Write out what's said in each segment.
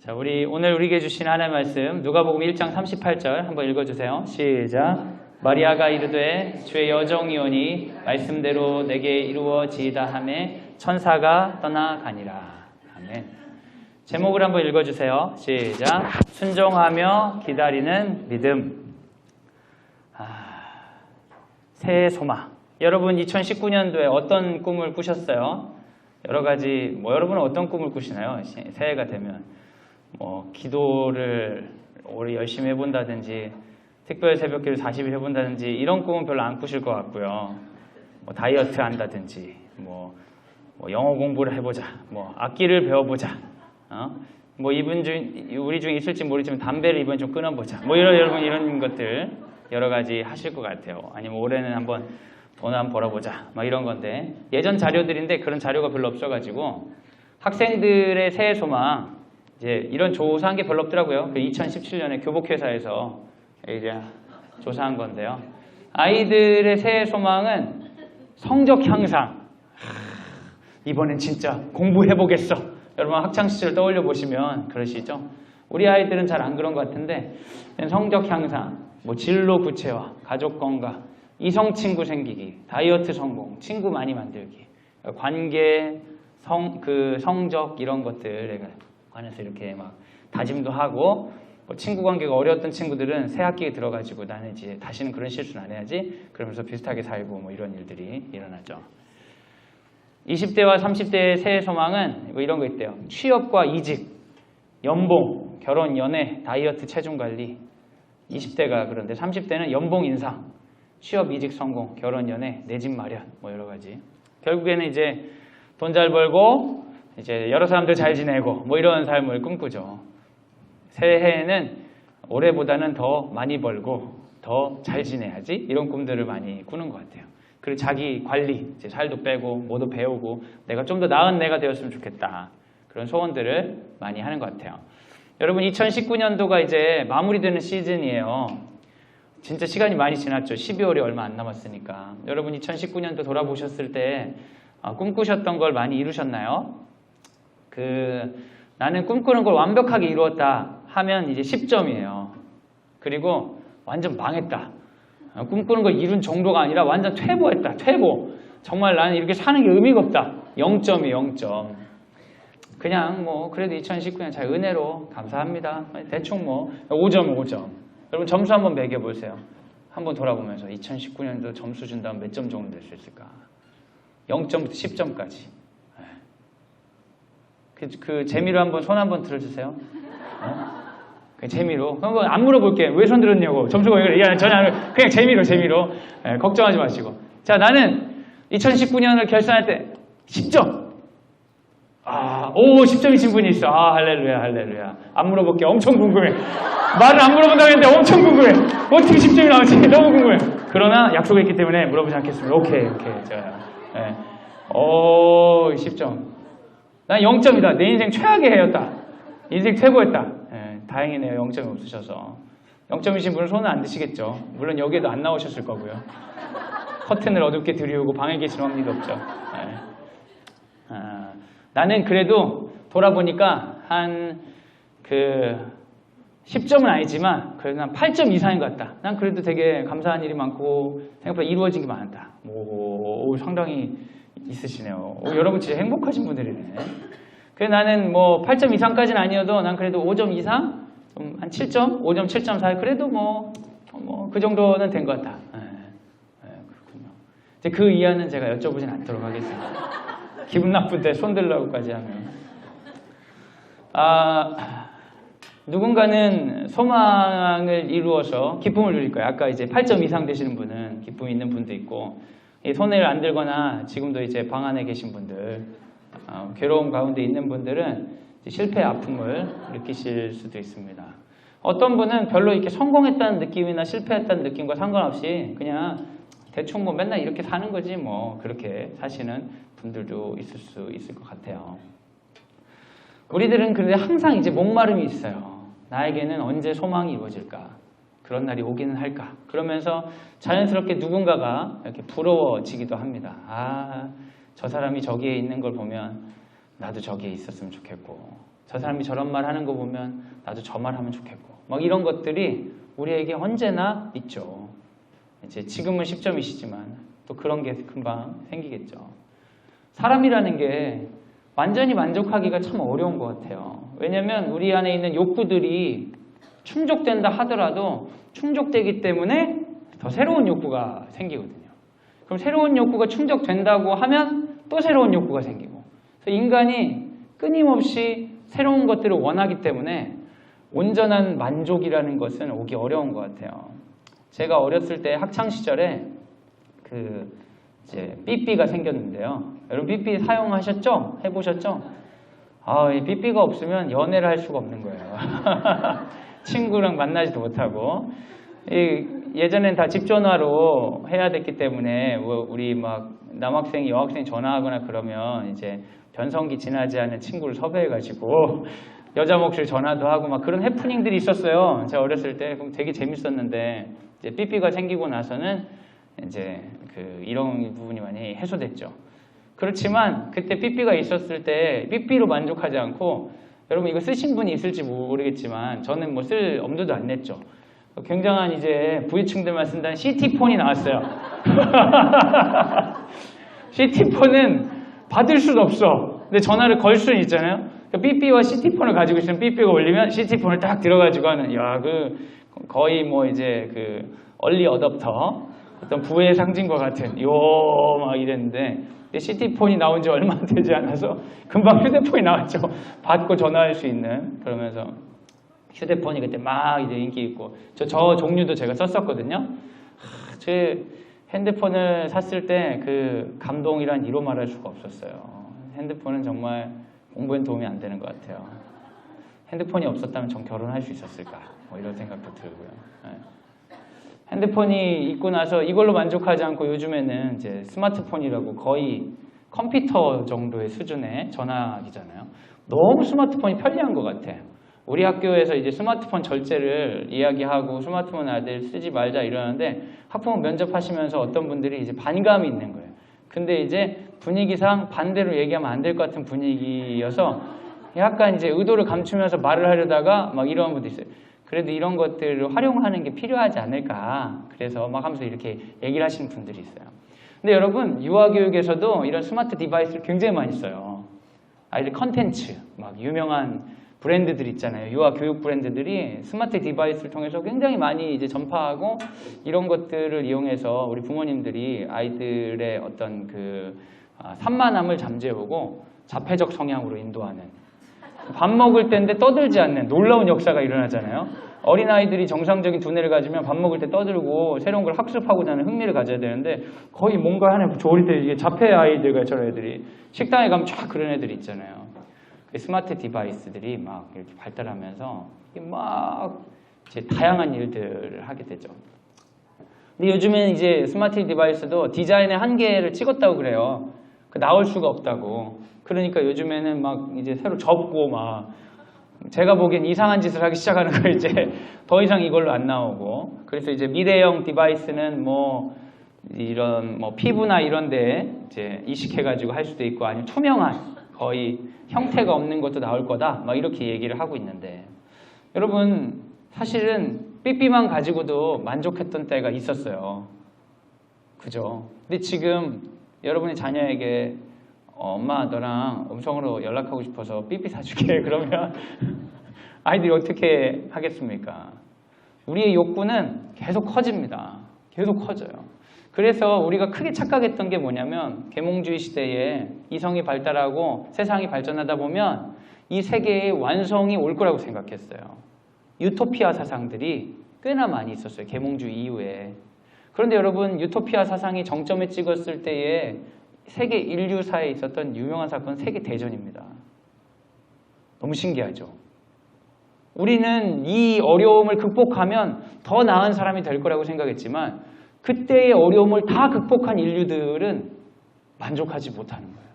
자, 오늘 우리에게 주신 하나님의 말씀 누가복음 1장 38절 한번 읽어주세요. 시작. 마리아가 이르되 주의 여정이오니 말씀대로 내게 이루어지이다 하매 천사가 떠나가니라. 아멘. 제목을 한번 읽어주세요. 시작. 순종하며 기다리는 믿음. 새해 소망. 여러분 2019년도에 어떤 꿈을 꾸셨어요? 여러 가지, 여러분은 어떤 꿈을 꾸시나요? 새해가 되면 기도를 올해 열심히 해본다든지 특별 새벽기를 40일 해본다든지 이런 꿈은 별로 안 꾸실 것 같고요. 다이어트 한다든지 영어 공부를 해보자, 악기를 배워보자, 우리 중에 있을지 모르지만 담배를 이번에 좀 끊어보자, 여러분 이런 것들 여러 가지 하실 것 같아요. 아니면 올해는 한번 돈 한번 벌어보자, 이런 건데 예전 자료들인데 그런 자료가 별로 없어가지고 학생들의 새해 소망 이제 이런 조사한 게 별로 없더라고요. 2017년에 교복회사에서 이제 조사한 건데요. 아이들의 새해 소망은 성적 향상. 이번엔 진짜 공부해보겠어. 여러분 학창시절 떠올려 보시면 그러시죠? 우리 아이들은 잘 안 그런 것 같은데 성적 향상, 진로 구체화, 가족 건강, 이성 친구 생기기, 다이어트 성공, 친구 많이 만들기, 관계, 성적 이런 것들에 관해서 이렇게 다짐도 하고 친구 관계가 어려웠던 친구들은 새 학기에 들어가지고 나는 이제 다시는 그런 실수는 안 해야지 그러면서 비슷하게 살고 이런 일들이 일어나죠. 20대와 30대의 새해 소망은 이런 거 있대요. 취업과 이직, 연봉, 결혼, 연애, 다이어트, 체중 관리. 20대가 그런데 30대는 연봉 인상, 취업, 이직, 성공, 결혼, 연애, 내 집 마련 여러 가지. 결국에는 이제 돈 잘 벌고 이제 여러 사람들 잘 지내고 이런 삶을 꿈꾸죠. 새해에는 올해보다는 더 많이 벌고 더 잘 지내야지 이런 꿈들을 많이 꾸는 것 같아요. 그리고 자기 관리, 이제 살도 빼고 뭐도 배우고 내가 좀 더 나은 내가 되었으면 좋겠다. 그런 소원들을 많이 하는 것 같아요. 여러분 2019년도가 이제 마무리되는 시즌이에요. 진짜 시간이 많이 지났죠. 12월이 얼마 안 남았으니까. 여러분 2019년도 돌아보셨을 때 꿈꾸셨던 걸 많이 이루셨나요? 나는 꿈꾸는 걸 완벽하게 이루었다 하면 이제 10점이에요. 그리고 완전 망했다. 꿈꾸는 걸 이룬 정도가 아니라 완전 퇴보했다. 퇴보. 정말 나는 이렇게 사는 게 의미가 없다. 0점이에요. 0점. 그냥 그래도 2019년 잘 은혜로 감사합니다. 대충 5점 5점. 여러분 점수 한번 매겨보세요. 한번 돌아보면서 2019년도 점수 준다면 몇 점 정도 될 수 있을까? 0점부터 10점까지. 그 재미로 한번 손 한번 들어주세요. 그 재미로. 한번 안 물어볼게. 왜 손 들었냐고. 점수가 왜 그래? 전혀 안 그냥 재미로. 걱정하지 마시고. 자, 나는 2019년을 결산할 때 10점. 10점이신 분이 있어. 할렐루야. 안 물어볼게. 엄청 궁금해. 말을 안 물어본다고 했는데 엄청 궁금해. 어떻게 10점이 나올지 너무 궁금해. 그러나 약속했기 때문에 물어보지 않겠습니다. 오케이. 제가요. 10점. 난 0점이다. 내 인생 최악의 해였다. 인생 퇴보했다. 다행이네요. 0점이 없으셔서. 0점이신 분은 손은 안 드시겠죠. 물론 여기에도 안 나오셨을 거고요. 커튼을 어둡게 들이우고 방에 계시는 확률도 없죠. 나는 그래도 돌아보니까 한 10점은 아니지만 그래도 한 8점 이상인 것 같다. 난 그래도 되게 감사한 일이 많고 생각보다 이루어진 게 많다. 상당히 있으시네요. 여러분 진짜 행복하신 분들이네. 그래서 나는 8점 이상까지는 아니어도 난 그래도 5점 이상? 한 7점? 5점, 7점 사이 그래도 그 정도는 된 것 같다. 그렇군요. 이제 그 이하는 제가 여쭤보진 않도록 하겠습니다. 기분 나쁜데 손 들라고까지 하면. 누군가는 소망을 이루어서 기쁨을 누릴 거예요. 아까 이제 8점 이상 되시는 분은 기쁨이 있는 분도 있고, 손해를 안 들거나 지금도 이제 방 안에 계신 분들, 괴로움 가운데 있는 분들은 실패의 아픔을 느끼실 수도 있습니다. 어떤 분은 별로 이렇게 성공했다는 느낌이나 실패했다는 느낌과 상관없이 그냥 대충 맨날 이렇게 사는 거지 그렇게 사시는 분들도 있을 수 있을 것 같아요. 우리들은 그런데 항상 이제 목마름이 있어요. 나에게는 언제 소망이 이루어질까? 그런 날이 오기는 할까? 그러면서 자연스럽게 누군가가 이렇게 부러워지기도 합니다. 저 사람이 저기에 있는 걸 보면 나도 저기에 있었으면 좋겠고, 저 사람이 저런 말 하는 거 보면 나도 저 말 하면 좋겠고 막 이런 것들이 우리에게 언제나 있죠. 이제 지금은 10점이시지만 또 그런 게 금방 생기겠죠. 사람이라는 게 완전히 만족하기가 참 어려운 것 같아요. 왜냐하면 우리 안에 있는 욕구들이 충족된다 하더라도 충족되기 때문에 더 새로운 욕구가 생기거든요. 그럼 새로운 욕구가 충족된다고 하면 또 새로운 욕구가 생기고, 그래서 인간이 끊임없이 새로운 것들을 원하기 때문에 온전한 만족이라는 것은 오기 어려운 것 같아요. 제가 어렸을 때 학창 시절에 이제 삐삐가 생겼는데요. 여러분 삐삐 사용하셨죠? 해보셨죠? 이 삐삐가 없으면 연애를 할 수가 없는 거예요. 친구랑 만나지도 못하고. 예전엔 다 집전화로 해야 됐기 때문에 우리 막 남학생이 여학생 전화하거나 그러면 이제 변성기 지나지 않은 친구를 섭외해가지고 여자 목소리 전화도 하고 막 그런 해프닝들이 있었어요. 제가 어렸을 때 그럼 되게 재밌었는데 이제 삐삐가 생기고 나서는 이제 이런 부분이 많이 해소됐죠. 그렇지만 그때 삐삐가 있었을 때 삐삐로 만족하지 않고, 여러분 이거 쓰신 분이 있을지 모르겠지만 저는 뭐 쓸 엄두도 안 냈죠. 굉장한 이제 부유층들만 쓴다는 CT폰이 나왔어요. CT폰은 받을 수는 없어. 근데 전화를 걸 수는 있잖아요. 삐삐와 CT폰을 가지고 있으면 삐삐가 울리면 CT폰을 딱 들어가지고 하는, 거의 뭐 이제 얼리 어댑터, 어떤 부의 상징과 같은 막 이랬는데, CT폰이 나온 지 얼마 되지 않아서 금방 휴대폰이 나왔죠. 받고 전화할 수 있는. 그러면서 휴대폰이 그때 막 이제 인기 있고, 저 종류도 제가 썼었거든요. 제 핸드폰을 샀을 때 그 감동이란 이로 말할 수가 없었어요. 핸드폰은 정말 공부엔 도움이 안 되는 것 같아요. 핸드폰이 없었다면 전 결혼할 수 있었을까? 뭐 이런 생각도 들고요. 네. 핸드폰이 있고 나서 이걸로 만족하지 않고 요즘에는 이제 스마트폰이라고 거의 컴퓨터 정도의 수준의 전화기잖아요. 너무 스마트폰이 편리한 것 같아요. 우리 학교에서 이제 스마트폰 절제를 이야기하고 스마트폰 아들 쓰지 말자 이러는데 학부모 면접하시면서 어떤 분들이 이제 반감이 있는 거예요. 근데 이제 분위기상 반대로 얘기하면 안 될 것 같은 분위기여서 약간 이제 의도를 감추면서 말을 하려다가 막 이런 분도 있어요. 그래도 이런 것들을 활용하는 게 필요하지 않을까. 그래서 막 하면서 이렇게 얘기를 하시는 분들이 있어요. 근데 여러분 유아교육에서도 이런 스마트 디바이스를 굉장히 많이 써요. 아이들 컨텐츠, 막 유명한 브랜드들 있잖아요. 유아 교육 브랜드들이 스마트 디바이스를 통해서 굉장히 많이 이제 전파하고, 이런 것들을 이용해서 우리 부모님들이 아이들의 어떤 산만함을 잠재우고 자폐적 성향으로 인도하는, 밥 먹을 때인데 떠들지 않는 놀라운 역사가 일어나잖아요. 어린아이들이 정상적인 두뇌를 가지면 밥 먹을 때 떠들고 새로운 걸 학습하고자 하는 흥미를 가져야 되는데 거의 뭔가 하나 조리 때 이게 자폐 아이들과 저런 애들이 식당에 가면 쫙 그런 애들이 있잖아요. 스마트 디바이스들이 막 이렇게 발달하면서 막 이제 다양한 일들을 하게 되죠. 근데 요즘에는 이제 스마트 디바이스도 디자인의 한계를 찍었다고 그래요. 나올 수가 없다고. 그러니까 요즘에는 막 이제 새로 접고 막 제가 보기엔 이상한 짓을 하기 시작하는 거 이제 더 이상 이걸로 안 나오고. 그래서 이제 미래형 디바이스는 뭐 이런 뭐 피부나 이런데 이제 이식해가지고 할 수도 있고, 아니면 투명한 거의 형태가 없는 것도 나올 거다 막 이렇게 얘기를 하고 있는데, 여러분 사실은 삐삐만 가지고도 만족했던 때가 있었어요. 그죠? 근데 지금 여러분의 자녀에게 엄마 너랑 음성으로 연락하고 싶어서 삐삐 사줄게 그러면 아이들이 어떻게 하겠습니까? 우리의 욕구는 계속 커집니다. 계속 커져요. 그래서 우리가 크게 착각했던 게 뭐냐면, 계몽주의 시대에 이성이 발달하고 세상이 발전하다 보면 이 세계의 완성이 올 거라고 생각했어요. 유토피아 사상들이 꽤나 많이 있었어요. 계몽주의 이후에. 그런데 여러분 유토피아 사상이 정점에 찍었을 때에 세계 인류사에 있었던 유명한 사건은 세계대전입니다. 너무 신기하죠? 우리는 이 어려움을 극복하면 더 나은 사람이 될 거라고 생각했지만 그때의 어려움을 다 극복한 인류들은 만족하지 못하는 거예요.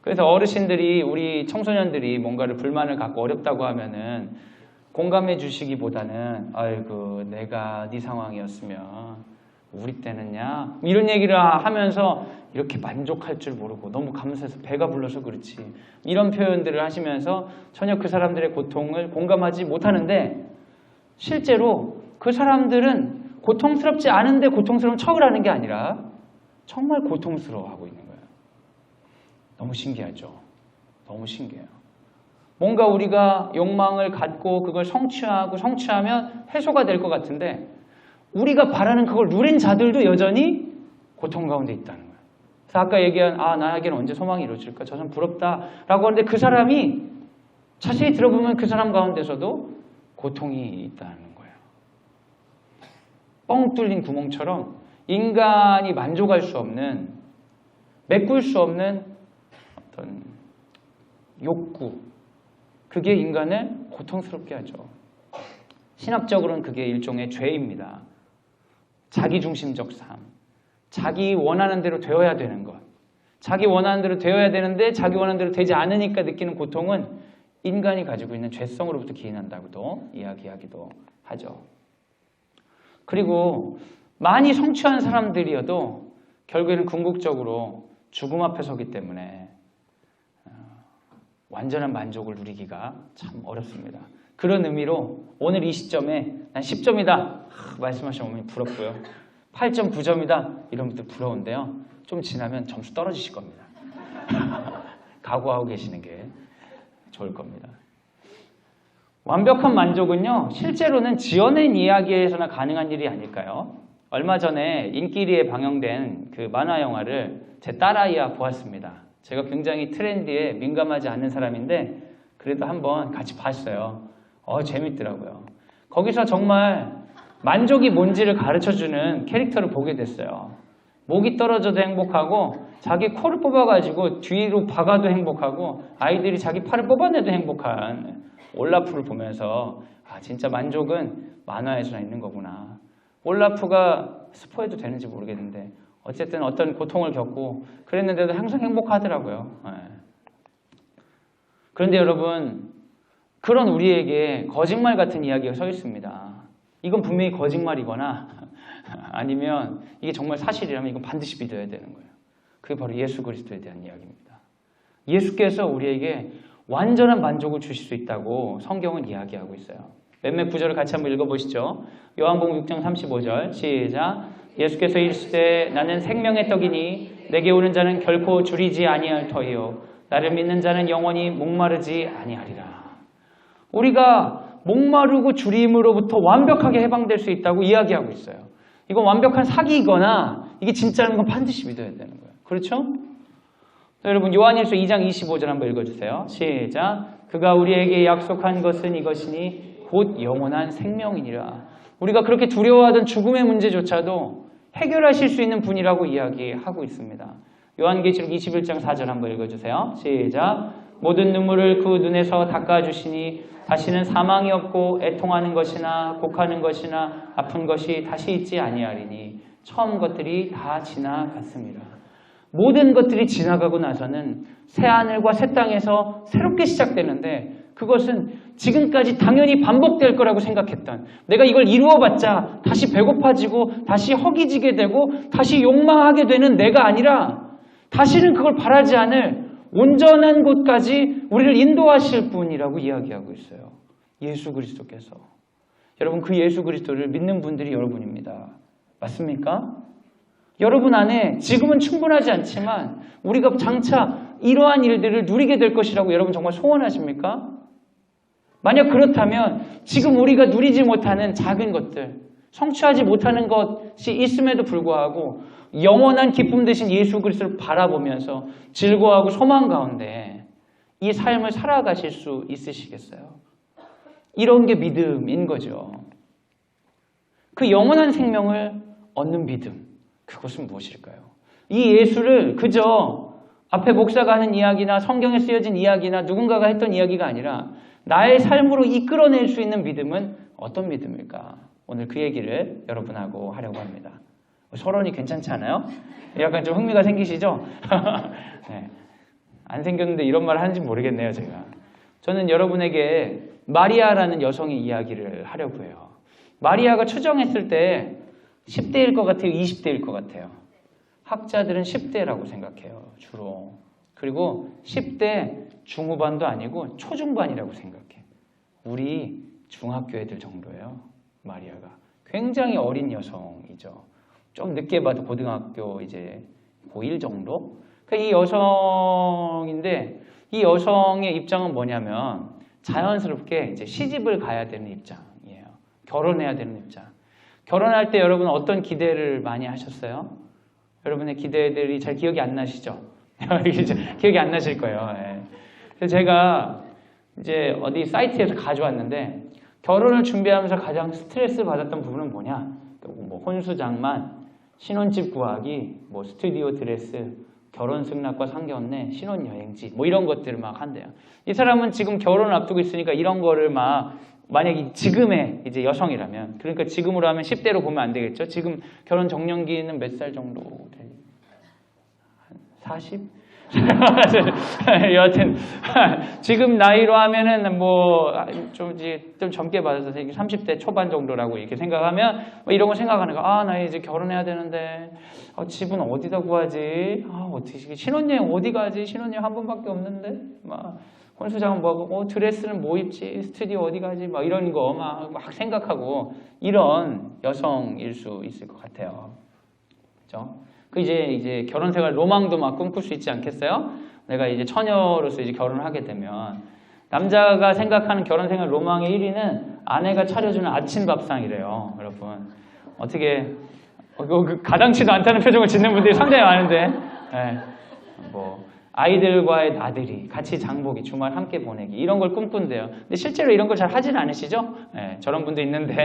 그래서 어르신들이, 우리 청소년들이 뭔가를 불만을 갖고 어렵다고 하면은 공감해 주시기보다는 아이고 내가 네 상황이었으면 우리 때는야 이런 얘기를 하면서 이렇게 만족할 줄 모르고 너무 감사해서 배가 불러서 그렇지 이런 표현들을 하시면서 전혀 그 사람들의 고통을 공감하지 못하는데 실제로 그 사람들은 고통스럽지 않은데 고통스러운 척을 하는 게 아니라 정말 고통스러워하고 있는 거예요. 너무 신기하죠? 너무 신기해요. 뭔가 우리가 욕망을 갖고 그걸 성취하면 해소가 될 것 같은데 우리가 바라는 그걸 누린 자들도 여전히 고통 가운데 있다는 거예요. 그래서 아까 얘기한 나에게는 언제 소망이 이루어질까? 저 사람 부럽다라고 하는데 그 사람이 자세히 들어보면 그 사람 가운데서도 고통이 있다는 거예요. 뻥 뚫린 구멍처럼 인간이 만족할 수 없는 메꿀 수 없는 어떤 욕구 그게 인간을 고통스럽게 하죠. 신학적으로는 그게 일종의 죄입니다. 자기중심적 삶. 자기 원하는 대로 되어야 되는 것. 자기 원하는 대로 되어야 되는데 자기 원하는 대로 되지 않으니까 느끼는 고통은 인간이 가지고 있는 죄성으로부터 기인한다고도 이야기하기도 하죠. 그리고 많이 성취한 사람들이어도 결국에는 궁극적으로 죽음 앞에 서기 때문에 완전한 만족을 누리기가 참 어렵습니다. 그런 의미로 오늘 이 시점에 난 10점이다 말씀하신 어머니 부럽고요. 8점, 9점이다 이런 분들 부러운데요. 좀 지나면 점수 떨어지실 겁니다. 각오하고 계시는 게 좋을 겁니다. 완벽한 만족은요. 실제로는 지어낸 이야기에서나 가능한 일이 아닐까요? 얼마 전에 인기리에 방영된 그 만화 영화를 제 딸아이와 보았습니다. 제가 굉장히 트렌디에 민감하지 않는 사람인데 그래도 한번 같이 봤어요. 재밌더라고요. 거기서 정말 만족이 뭔지를 가르쳐주는 캐릭터를 보게 됐어요. 목이 떨어져도 행복하고 자기 코를 뽑아가지고 뒤로 박아도 행복하고 아이들이 자기 팔을 뽑아내도 행복한 올라프를 보면서 진짜 만족은 만화에서나 있는 거구나. 올라프가 스포해도 되는지 모르겠는데 어쨌든 어떤 고통을 겪고 그랬는데도 항상 행복하더라고요. 그런데 여러분 그런 우리에게 거짓말 같은 이야기가 서 있습니다. 이건 분명히 거짓말이거나 아니면 이게 정말 사실이라면 이건 반드시 믿어야 되는 거예요. 그게 바로 예수 그리스도에 대한 이야기입니다. 예수께서 우리에게 완전한 만족을 주실 수 있다고 성경은 이야기하고 있어요. 몇몇 구절을 같이 한번 읽어보시죠. 요한복음 6장 35절 시작. 예수께서 이르시되 나는 생명의 떡이니 내게 오는 자는 결코 줄이지 아니할 터이요 나를 믿는 자는 영원히 목마르지 아니하리라. 우리가 목마르고 줄임으로부터 완벽하게 해방될 수 있다고 이야기하고 있어요. 이건 완벽한 사기이거나 이게 진짜라는 건 반드시 믿어야 되는 거예요. 그렇죠? 여러분 요한일서 2장 25절 한번 읽어주세요. 시작. 그가 우리에게 약속한 것은 이것이니 곧 영원한 생명이니라. 우리가 그렇게 두려워하던 죽음의 문제조차도 해결하실 수 있는 분이라고 이야기하고 있습니다. 요한계시록 21장 4절 한번 읽어주세요. 시작. 모든 눈물을 그 눈에서 닦아주시니 다시는 사망이 없고 애통하는 것이나 곡하는 것이나 아픈 것이 다시 있지 아니하리니 처음 것들이 다 지나갔습니다. 모든 것들이 지나가고 나서는 새하늘과 새 땅에서 새롭게 시작되는데 그것은 지금까지 당연히 반복될 거라고 생각했던 내가 이걸 이루어봤자 다시 배고파지고 다시 허기지게 되고 다시 욕망하게 되는 내가 아니라 다시는 그걸 바라지 않을 온전한 곳까지 우리를 인도하실 분이라고 이야기하고 있어요. 예수 그리스도께서. 여러분 그 예수 그리스도를 믿는 분들이 여러분입니다. 맞습니까? 여러분 안에 지금은 충분하지 않지만 우리가 장차 이러한 일들을 누리게 될 것이라고 여러분 정말 소원하십니까? 만약 그렇다면 지금 우리가 누리지 못하는 작은 것들, 성취하지 못하는 것이 있음에도 불구하고 영원한 기쁨 되신 예수 그리스도를 바라보면서 즐거워하고 소망 가운데 이 삶을 살아가실 수 있으시겠어요? 이런 게 믿음인 거죠. 그 영원한 생명을 얻는 믿음, 그것은 무엇일까요? 이 예수를 그저 앞에 목사가 하는 이야기나 성경에 쓰여진 이야기나 누군가가 했던 이야기가 아니라 나의 삶으로 이끌어낼 수 있는 믿음은 어떤 믿음일까? 오늘 그 얘기를 여러분하고 하려고 합니다. 서론이 괜찮지 않아요? 약간 좀 흥미가 생기시죠? 네. 안 생겼는데 이런 말 하는지 모르겠네요, 제가. 저는 여러분에게 마리아라는 여성의 이야기를 하려고 해요. 마리아가 추정했을 때 10대일 것 같아요? 20대일 것 같아요? 학자들은 10대라고 생각해요. 주로. 그리고 10대 중후반도 아니고 초중반이라고 생각해. 우리 중학교 애들 정도예요. 마리아가. 굉장히 어린 여성이죠. 좀 늦게 봐도 고등학교 이제 고1 정도? 그러니까 이 여성인데 이 여성의 입장은 뭐냐면 자연스럽게 이제 시집을 가야 되는 입장이에요. 결혼해야 되는 입장. 결혼할 때 여러분 어떤 기대를 많이 하셨어요? 여러분의 기대들이 잘 기억이 안 나시죠? 기억이 안 나실 거예요. 예. 그래서 제가 이제 어디 사이트에서 가져왔는데 결혼을 준비하면서 가장 스트레스 받았던 부분은 뭐냐? 뭐 혼수장만, 신혼집 구하기, 뭐 스튜디오 드레스, 결혼 승낙과 상견례, 신혼여행지 뭐 이런 것들을 막 한대요. 이 사람은 지금 결혼을 앞두고 있으니까 이런 거를 막 만약에 지금의 이제 여성이라면 그러니까 지금으로 하면 10대로 보면 안 되겠죠. 지금 결혼 정년기는 몇 살 정도 돼요? 40? 여하튼 지금 나이로 하면은 뭐 좀 젊게 받아서 30대 초반 정도라고 이렇게 생각하면 뭐 이런 거 생각하는 거. 아, 나 이제 결혼해야 되는데 집은 어디다 구하지? 아, 어떻게 신혼여행 어디 가지? 신혼여행 한 번밖에 없는데 막 혼수장은 뭐하고 드레스는 뭐 입지? 스튜디오 어디 가지? 막 이런 거 막 생각하고 이런 여성일 수 있을 것 같아요. 그렇죠? 그 이제 결혼 생활 로망도 막 꿈꿀 수 있지 않겠어요? 내가 이제 처녀로서 이제 결혼을 하게 되면 남자가 생각하는 결혼 생활 로망의 1위는 아내가 차려주는 아침 밥상이래요. 여러분 어떻게 가당치도 않다는 표정을 짓는 분들이 상당히 많은데 네. 뭐 아이들과의 나들이 같이 장보기 주말 함께 보내기 이런 걸 꿈꾼대요. 근데 실제로 이런 걸 잘 하지는 않으시죠? 네. 저런 분도 있는데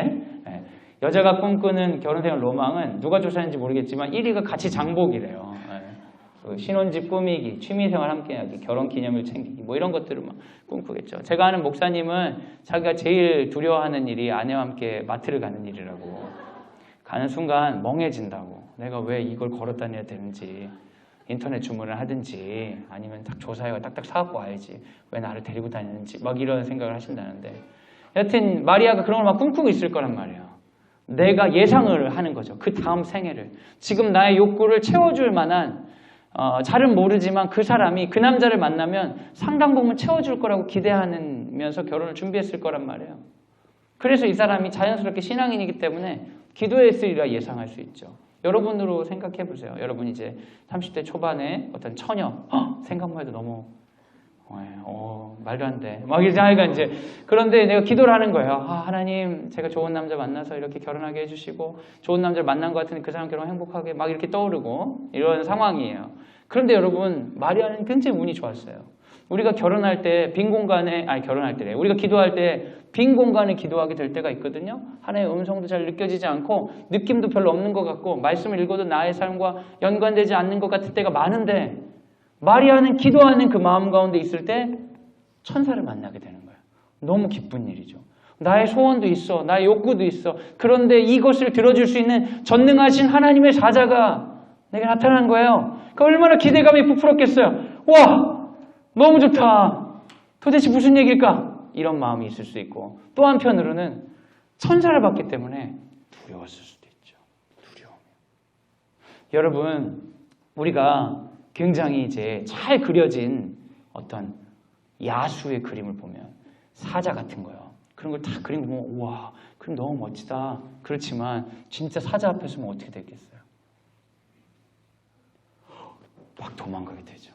네. 여자가 꿈꾸는 결혼생활 로망은 누가 조사했는지 모르겠지만 1위가 같이 장보기래요. 그 신혼집 꾸미기, 취미생활 함께하기, 결혼기념일 챙기기 뭐 이런 것들을 막 꿈꾸겠죠. 제가 아는 목사님은 자기가 제일 두려워하는 일이 아내와 함께 마트를 가는 일이라고. 가는 순간 멍해진다고. 내가 왜 이걸 걸어 다녀야 되는지 인터넷 주문을 하든지 아니면 딱 조사해가 딱딱 사갖고 와야지 왜 나를 데리고 다니는지 막 이런 생각을 하신다는데 여튼 마리아가 그런 걸 막 꿈꾸고 있을 거란 말이에요. 내가 예상을 하는 거죠. 그 다음 생애를. 지금 나의 욕구를 채워줄 만한 잘은 모르지만 그 사람이 그 남자를 만나면 상당 부분 채워줄 거라고 기대하면서 결혼을 준비했을 거란 말이에요. 그래서 이 사람이 자연스럽게 신앙인이기 때문에 기도했으리라 예상할 수 있죠. 여러분으로 생각해 보세요. 여러분 이제 30대 초반에 어떤 처녀 생각만 해도 너무 말도 안 돼. 막 이제 그런데 내가 기도를 하는 거예요. 하나님, 제가 좋은 남자 만나서 이렇게 결혼하게 해주시고 좋은 남자를 만난 것 같은데 그 사람 결혼 행복하게 막 이렇게 떠오르고 이런 상황이에요. 그런데 여러분 마리아는 굉장히 운이 좋았어요. 우리가 결혼할 때 빈 공간에 결혼할 때래. 우리가 기도할 때 빈 공간에 기도하게 될 때가 있거든요. 하나님의 음성도 잘 느껴지지 않고 느낌도 별로 없는 것 같고 말씀을 읽어도 나의 삶과 연관되지 않는 것 같을 때가 많은데 마리아는 기도하는 그 마음 가운데 있을 때 천사를 만나게 되는 거예요. 너무 기쁜 일이죠. 나의 소원도 있어. 나의 욕구도 있어. 그런데 이것을 들어줄 수 있는 전능하신 하나님의 사자가 내게 나타난 거예요. 그러니까 얼마나 기대감이 부풀었겠어요. 와! 너무 좋다. 도대체 무슨 얘기일까? 이런 마음이 있을 수 있고 또 한편으로는 천사를 봤기 때문에 두려웠을 수도 있죠. 두려움. 여러분, 우리가 굉장히 이제 잘 그려진 어떤 야수의 그림을 보면 사자 같은 거요. 그런 걸 다 그림 보면 우와, 그림 너무 멋지다. 그렇지만 진짜 사자 앞에 서면 어떻게 되겠어요? 막 도망가게 되죠.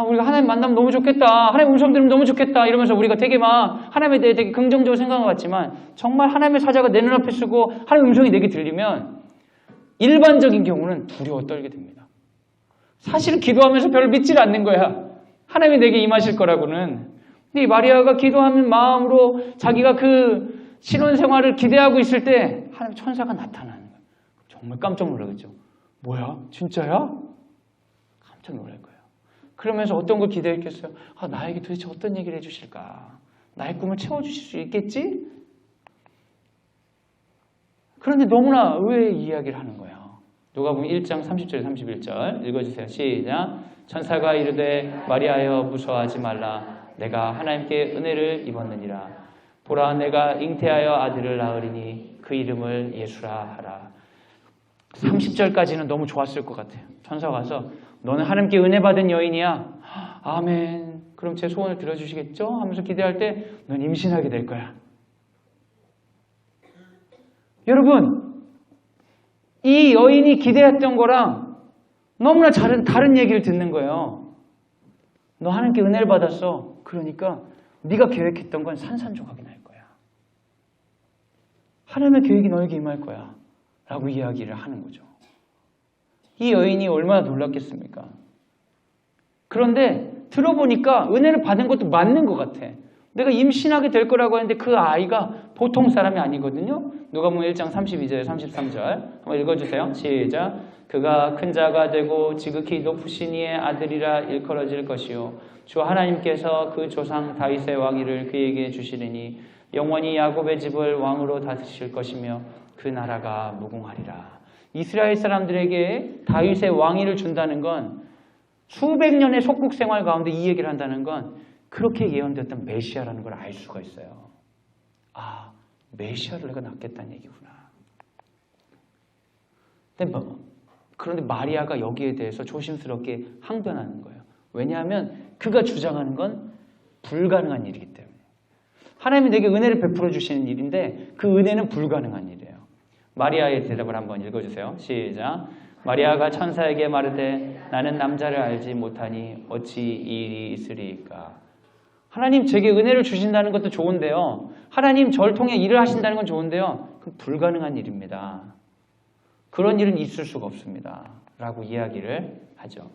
우리가 하나님 만나면 너무 좋겠다. 하나님 음성 들으면 너무 좋겠다. 이러면서 우리가 되게 막 하나님에 대해 되게 긍정적으로 생각한 것 같지만 정말 하나님의 사자가 내 눈앞에 쓰고 하나님의 음성이 내게 들리면 일반적인 경우는 두려워 떨게 됩니다. 사실 기도하면서 별로 믿질 않는 거야. 하나님이 내게 임하실 거라고는. 근데 이 마리아가 기도하는 마음으로 자기가 그 신혼생활을 기대하고 있을 때 하나님 천사가 나타나는 거야. 정말 깜짝 놀라겠죠. 뭐야? 진짜야? 깜짝 놀랄 거예요. 그러면서 어떤 걸 기대했겠어요? 나에게 도대체 어떤 얘기를 해주실까? 나의 꿈을 채워주실 수 있겠지? 그런데 너무나 의외의 이야기를 하는 거예요. 누가복음 1장 30절 31절 읽어주세요. 시작. 천사가 이르되 마리아여 무서워하지 말라. 내가 하나님께 은혜를 입었느니라. 보라 내가 잉태하여 아들을 낳으리니 그 이름을 예수라 하라. 30절까지는 너무 좋았을 것 같아요. 천사가 와서 너는 하나님께 은혜 받은 여인이야. 아멘. 그럼 제 소원을 들어주시겠죠? 하면서 기대할 때 넌 임신하게 될 거야. 여러분, 이 여인이 기대했던 거랑 너무나 다른 얘기를 듣는 거예요. 너 하나님께 은혜를 받았어. 그러니까 네가 계획했던 건 산산조각이 날 거야. 하나님의 계획이 너에게 임할 거야. 라고 이야기를 하는 거죠. 이 여인이 얼마나 놀랐겠습니까? 그런데 들어보니까 은혜를 받은 것도 맞는 것 같아. 내가 임신하게 될 거라고 했는데 그 아이가 보통 사람이 아니거든요. 누가복음 1장 32절 33절 한번 읽어주세요. 시작. 그가 큰 자가 되고 지극히 높으신 이의 아들이라 일컬어질 것이요 주 하나님께서 그 조상 다윗의 왕위를 그에게 주시리니 영원히 야곱의 집을 왕으로 다스릴 것이며 그 나라가 무궁하리라. 이스라엘 사람들에게 다윗의 왕위를 준다는 건 수백 년의 속국 생활 가운데 이 얘기를 한다는 건 그렇게 예언됐던 메시아라는 걸 알 수가 있어요. 아, 메시아를 내가 낳겠다는 얘기구나. 그런데 마리아가 여기에 대해서 조심스럽게 항변하는 거예요. 왜냐하면 그가 주장하는 건 불가능한 일이기 때문에. 하나님이 내게 은혜를 베풀어 주시는 일인데 그 은혜는 불가능한 일이에요. 마리아의 대답을 한번 읽어주세요. 시작. 마리아가 천사에게 말하되 나는 남자를 알지 못하니 어찌 이 일이 있으리이까. 하나님 제게 은혜를 주신다는 것도 좋은데요. 하나님 저를 통해 일을 하신다는 건 좋은데요. 그건 불가능한 일입니다. 그런 일은 있을 수가 없습니다. 라고 이야기를 하죠.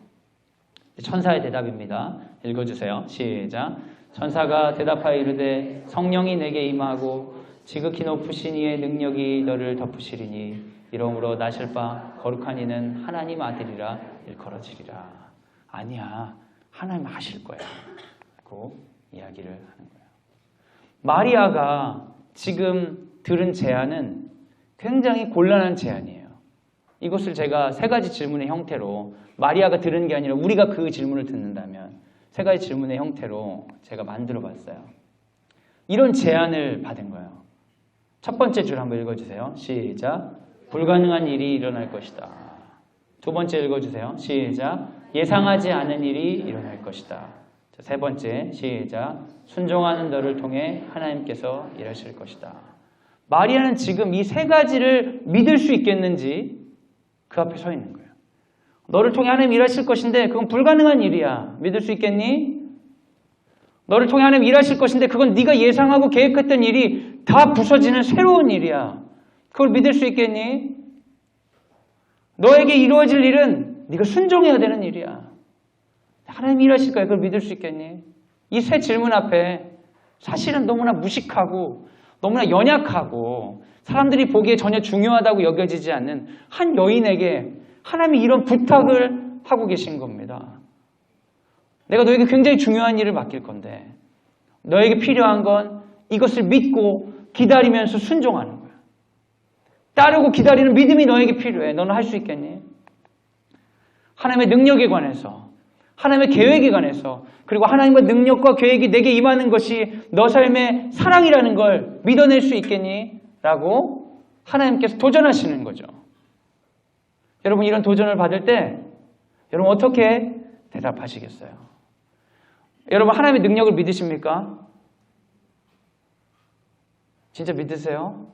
천사의 대답입니다. 읽어주세요. 시작. 천사가 대답하여 이르되 성령이 내게 임하고 지극히 높으신 이의 능력이 너를 덮으시리니 이러므로 나실 바 거룩한 이는 하나님 아들이라 일컬어지리라. 아니야. 하나님 하실 거야. 라고 이야기를 하는 거예요. 마리아가 지금 들은 제안은 굉장히 곤란한 제안이에요. 이것을 제가 세 가지 질문의 형태로 마리아가 들은 게 아니라 우리가 그 질문을 듣는다면 세 가지 질문의 형태로 제가 만들어 봤어요. 이런 제안을 받은 거예요. 첫 번째 줄 한번 읽어주세요. 시작. 불가능한 일이 일어날 것이다. 두 번째 읽어주세요. 시작. 예상하지 않은 일이 일어날 것이다. 세 번째 시작. 순종하는 너를 통해 하나님께서 일하실 것이다. 마리아는 지금 이 세 가지를 믿을 수 있겠는지 그 앞에 서 있는 거예요. 너를 통해 하나님 일하실 것인데 그건 불가능한 일이야. 믿을 수 있겠니? 너를 통해 하나님 일하실 것인데 그건 네가 예상하고 계획했던 일이 다 부서지는 새로운 일이야. 그걸 믿을 수 있겠니? 너에게 이루어질 일은 네가 순종해야 되는 일이야. 하나님 일하실 거야. 그걸 믿을 수 있겠니? 이 세 질문 앞에 사실은 너무나 무식하고 너무나 연약하고 사람들이 보기에 전혀 중요하다고 여겨지지 않는 한 여인에게 하나님이 이런 부탁을 하고 계신 겁니다. 내가 너에게 굉장히 중요한 일을 맡길 건데 너에게 필요한 건 이것을 믿고 기다리면서 순종하는 거야. 따르고 기다리는 믿음이 너에게 필요해. 너는 할 수 있겠니? 하나님의 능력에 관해서 하나님의 계획에 관해서 그리고 하나님의 능력과 계획이 내게 임하는 것이 너 삶의 사랑이라는 걸 믿어낼 수 있겠니? 라고 하나님께서 도전하시는 거죠. 여러분 이런 도전을 받을 때 여러분 어떻게 대답하시겠어요? 여러분 하나님의 능력을 믿으십니까? 진짜 믿으세요?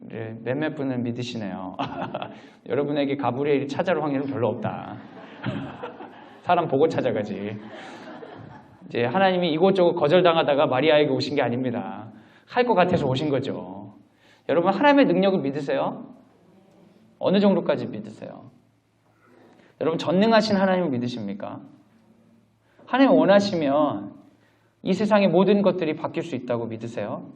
네, 몇몇 분은 믿으시네요. 여러분에게 가브리엘이 찾아올 확률은 별로 없다. 사람 보고 찾아가지. 이제 하나님이 이곳저곳 거절당하다가 마리아에게 오신 게 아닙니다. 할 것 같아서 오신 거죠. 여러분 하나님의 능력을 믿으세요? 어느 정도까지 믿으세요? 여러분 전능하신 하나님을 믿으십니까? 하나님 원하시면 이 세상의 모든 것들이 바뀔 수 있다고 믿으세요?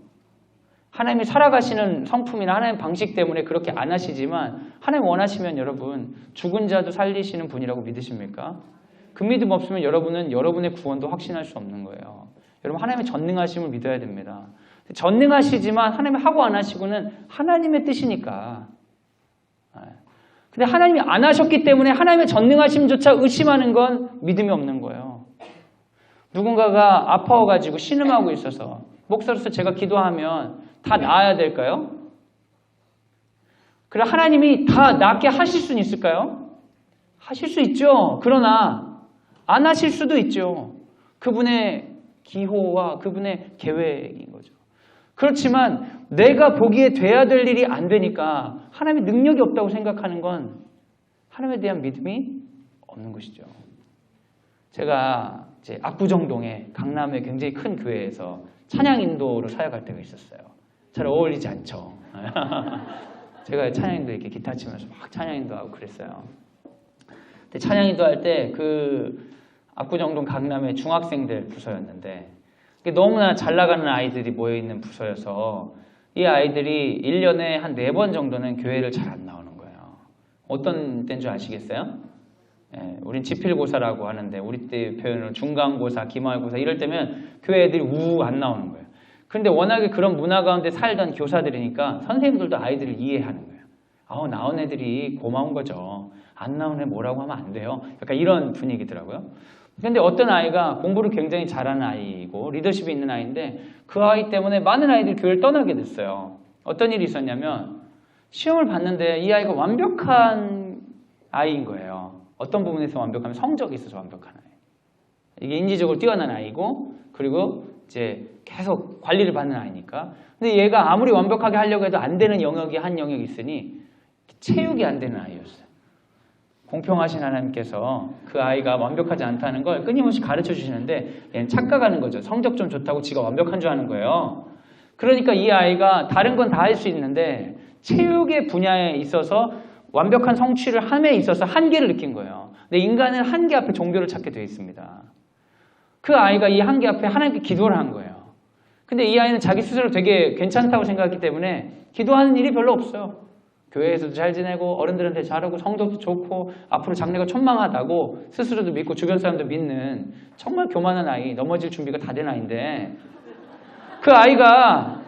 하나님이 살아가시는 성품이나 하나님 방식 때문에 그렇게 안 하시지만 하나님 원하시면 여러분 죽은 자도 살리시는 분이라고 믿으십니까? 그 믿음 없으면 여러분은 여러분의 구원도 확신할 수 없는 거예요. 여러분 하나님의 전능하심을 믿어야 됩니다. 전능하시지만 하나님이 하고 안 하시고는 하나님의 뜻이니까. 근데 하나님이 안 하셨기 때문에 하나님의 전능하심조차 의심하는 건 믿음이 없는 거예요. 누군가가 아파가지고 신음하고 있어서 목사로서 제가 기도하면 다 나아야 될까요? 그래 하나님이 다 낫게 하실 수는 있을까요? 하실 수 있죠. 그러나 안 하실 수도 있죠. 그분의 기호와 그분의 계획인 거죠. 그렇지만 내가 보기에 돼야 될 일이 안 되니까 하나님의 능력이 없다고 생각하는 건 하나님에 대한 믿음이 없는 것이죠. 제가 이제 압구정동에 강남의 굉장히 큰 교회에서 찬양 인도로 사역할 때가 있었어요. 잘 어울리지 않죠. 제가 찬양 인도 이렇게 기타 치면서 막 찬양 인도하고 그랬어요. 근데 찬양 인도할 때 그 압구정동 강남의 중학생들 부서였는데 너무나 잘 나가는 아이들이 모여있는 부서여서 이 아이들이 1년에 한 4번 정도는 교회를 잘 안 나오는 거예요. 어떤 때인 줄 아시겠어요? 예, 우린 지필고사라고 하는데 우리 때 표현으로 중간고사, 기말고사 이럴 때면 교회 애들이 안 나오는 거예요. 그런데 워낙에 그런 문화 가운데 살던 교사들이니까 선생님들도 아이들을 이해하는 거예요. 아우 나온 애들이 고마운 거죠. 안 나온 애 뭐라고 하면 안 돼요. 약간 이런 분위기더라고요. 근데 어떤 아이가 공부를 굉장히 잘하는 아이이고 리더십이 있는 아이인데 그 아이 때문에 많은 아이들이 교회를 떠나게 됐어요. 어떤 일이 있었냐면 시험을 봤는데 이 아이가 완벽한 아이인 거예요. 어떤 부분에서 완벽하면 성적이 있어서 완벽한 아이. 이게 인지적으로 뛰어난 아이고 그리고 이제 계속 관리를 받는 아이니까. 근데 얘가 아무리 완벽하게 하려고 해도 안 되는 영역이 한 영역이 있으니 체육이 안 되는 아이였어요. 공평하신 하나님께서 그 아이가 완벽하지 않다는 걸 끊임없이 가르쳐 주시는데 얘는 착각하는 거죠. 성적 좀 좋다고 지가 완벽한 줄 아는 거예요. 그러니까 이 아이가 다른 건 다 할 수 있는데 체육의 분야에 있어서 완벽한 성취를 함에 있어서 한계를 느낀 거예요. 근데 인간은 한계 앞에 종교를 찾게 되어 있습니다. 그 아이가 이 한계 앞에 하나님께 기도를 한 거예요. 근데 이 아이는 자기 스스로 되게 괜찮다고 생각했기 때문에 기도하는 일이 별로 없어요. 교회에서도 잘 지내고 어른들한테 잘하고 성적도 좋고 앞으로 장래가 촌망하다고 스스로도 믿고 주변 사람도 믿는 정말 교만한 아이, 넘어질 준비가 다 된 아이인데 그 아이가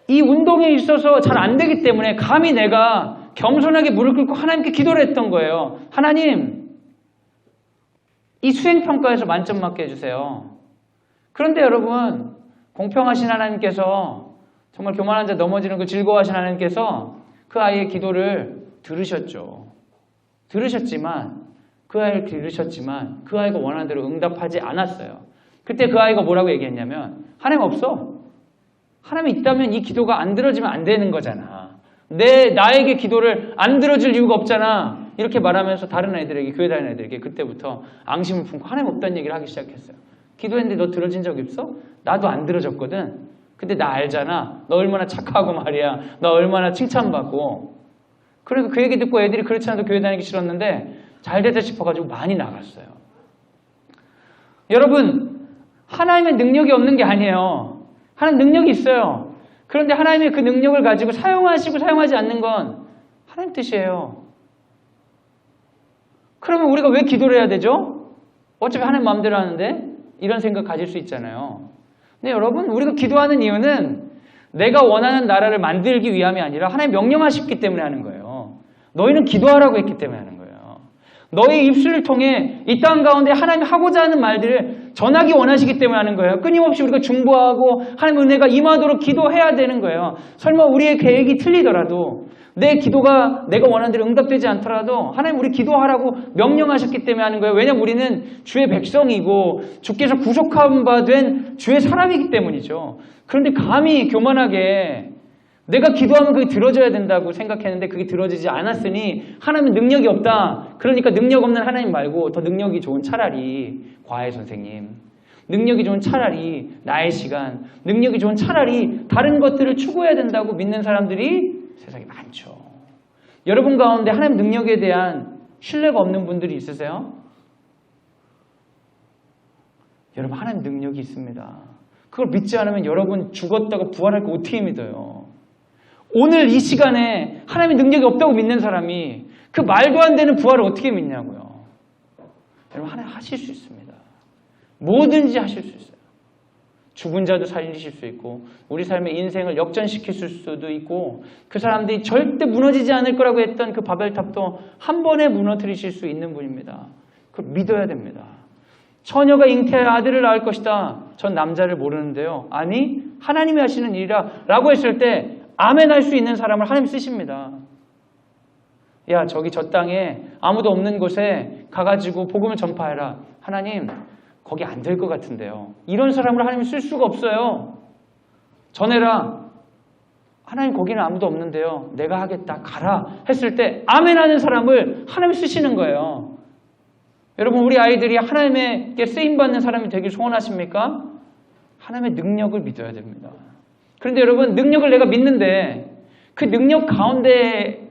이 운동에 있어서 잘 안 되기 때문에 감히 내가 겸손하게 무릎 꿇고 하나님께 기도를 했던 거예요. 하나님, 이 수행평가에서 만점 맞게 해주세요. 그런데 여러분, 공평하신 하나님께서 정말 교만한 자 넘어지는 걸 즐거워하신 하나님께서 그 아이의 기도를 들으셨죠. 들으셨지만 그 아이가 원하는 대로 응답하지 않았어요. 그때 그 아이가 뭐라고 얘기했냐면 하나님 없어. 하나님이 있다면 이 기도가 안 들어지면 안 되는 거잖아. 나에게 기도를 안 들어줄 이유가 없잖아. 이렇게 말하면서 다른 애들에게, 교회 다니는 애들에게 그때부터 앙심을 품고 하나님 없다는 얘기를 하기 시작했어요. 기도했는데 너 들어진 적 없어? 나도 안 들어졌거든. 근데 나 알잖아. 너 얼마나 착하고 말이야. 너 얼마나 칭찬받고. 그러니까 그 얘기 듣고 애들이 그렇지 않아도 교회 다니기 싫었는데 잘 됐다 싶어가지고 많이 나갔어요. 여러분, 하나님의 능력이 없는 게 아니에요. 하나님 능력이 있어요. 그런데 하나님의 그 능력을 가지고 사용하시고 사용하지 않는 건 하나님 뜻이에요. 그러면 우리가 왜 기도를 해야 되죠? 어차피 하나님 마음대로 하는데 이런 생각 가질 수 있잖아요. 근데 여러분, 우리가 기도하는 이유는 내가 원하는 나라를 만들기 위함이 아니라 하나님 명령하셨기 때문에 하는 거예요. 너희는 기도하라고 했기 때문에 하는 거예요. 너희 입술을 통해 이 땅 가운데 하나님이 하고자 하는 말들을 전하기 원하시기 때문에 하는 거예요. 끊임없이 우리가 중보하고 하나님 은혜가 임하도록 기도해야 되는 거예요. 설마 우리의 계획이 틀리더라도 내 기도가 내가 원하는 대로 응답되지 않더라도 하나님 우리 기도하라고 명령하셨기 때문에 하는 거예요. 왜냐하면 우리는 주의 백성이고 주께서 구속한 바 된 주의 사람이기 때문이죠. 그런데 감히 교만하게 내가 기도하면 그게 들어져야 된다고 생각했는데 그게 들어지지 않았으니 하나님은 능력이 없다. 그러니까 능력 없는 하나님 말고 더 능력이 좋은 차라리 과외 선생님, 능력이 좋은 차라리 나의 시간, 능력이 좋은 차라리 다른 것들을 추구해야 된다고 믿는 사람들이 세상에 많죠. 여러분 가운데 하나님 능력에 대한 신뢰가 없는 분들이 있으세요? 여러분 하나님 능력이 있습니다. 그걸 믿지 않으면 여러분 죽었다가 부활할 거 어떻게 믿어요? 오늘 이 시간에 하나님의 능력이 없다고 믿는 사람이 그 말도 안 되는 부활을 어떻게 믿냐고요. 여러분 하나님 하실 수 있습니다. 뭐든지 하실 수 있어요. 죽은 자도 살리실 수 있고 우리 삶의 인생을 역전시킬 수도 있고 그 사람들이 절대 무너지지 않을 거라고 했던 그 바벨탑도 한 번에 무너뜨리실 수 있는 분입니다. 그걸 믿어야 됩니다. 처녀가 잉태할 아들을 낳을 것이다. 전 남자를 모르는데요. 아니 하나님이 하시는 일이라 라고 했을 때 아멘 할 수 있는 사람을 하나님 쓰십니다. 야, 저기 저 땅에 아무도 없는 곳에 가가지고 복음을 전파해라. 하나님, 거기 안 될 것 같은데요. 이런 사람을 하나님이 쓸 수가 없어요. 전해라. 하나님, 거기는 아무도 없는데요. 내가 하겠다. 가라. 했을 때 아멘 하는 사람을 하나님이 쓰시는 거예요. 여러분, 우리 아이들이 하나님에게 쓰임받는 사람이 되길 소원하십니까? 하나님의 능력을 믿어야 됩니다. 그런데 여러분, 능력을 내가 믿는데 그 능력 가운데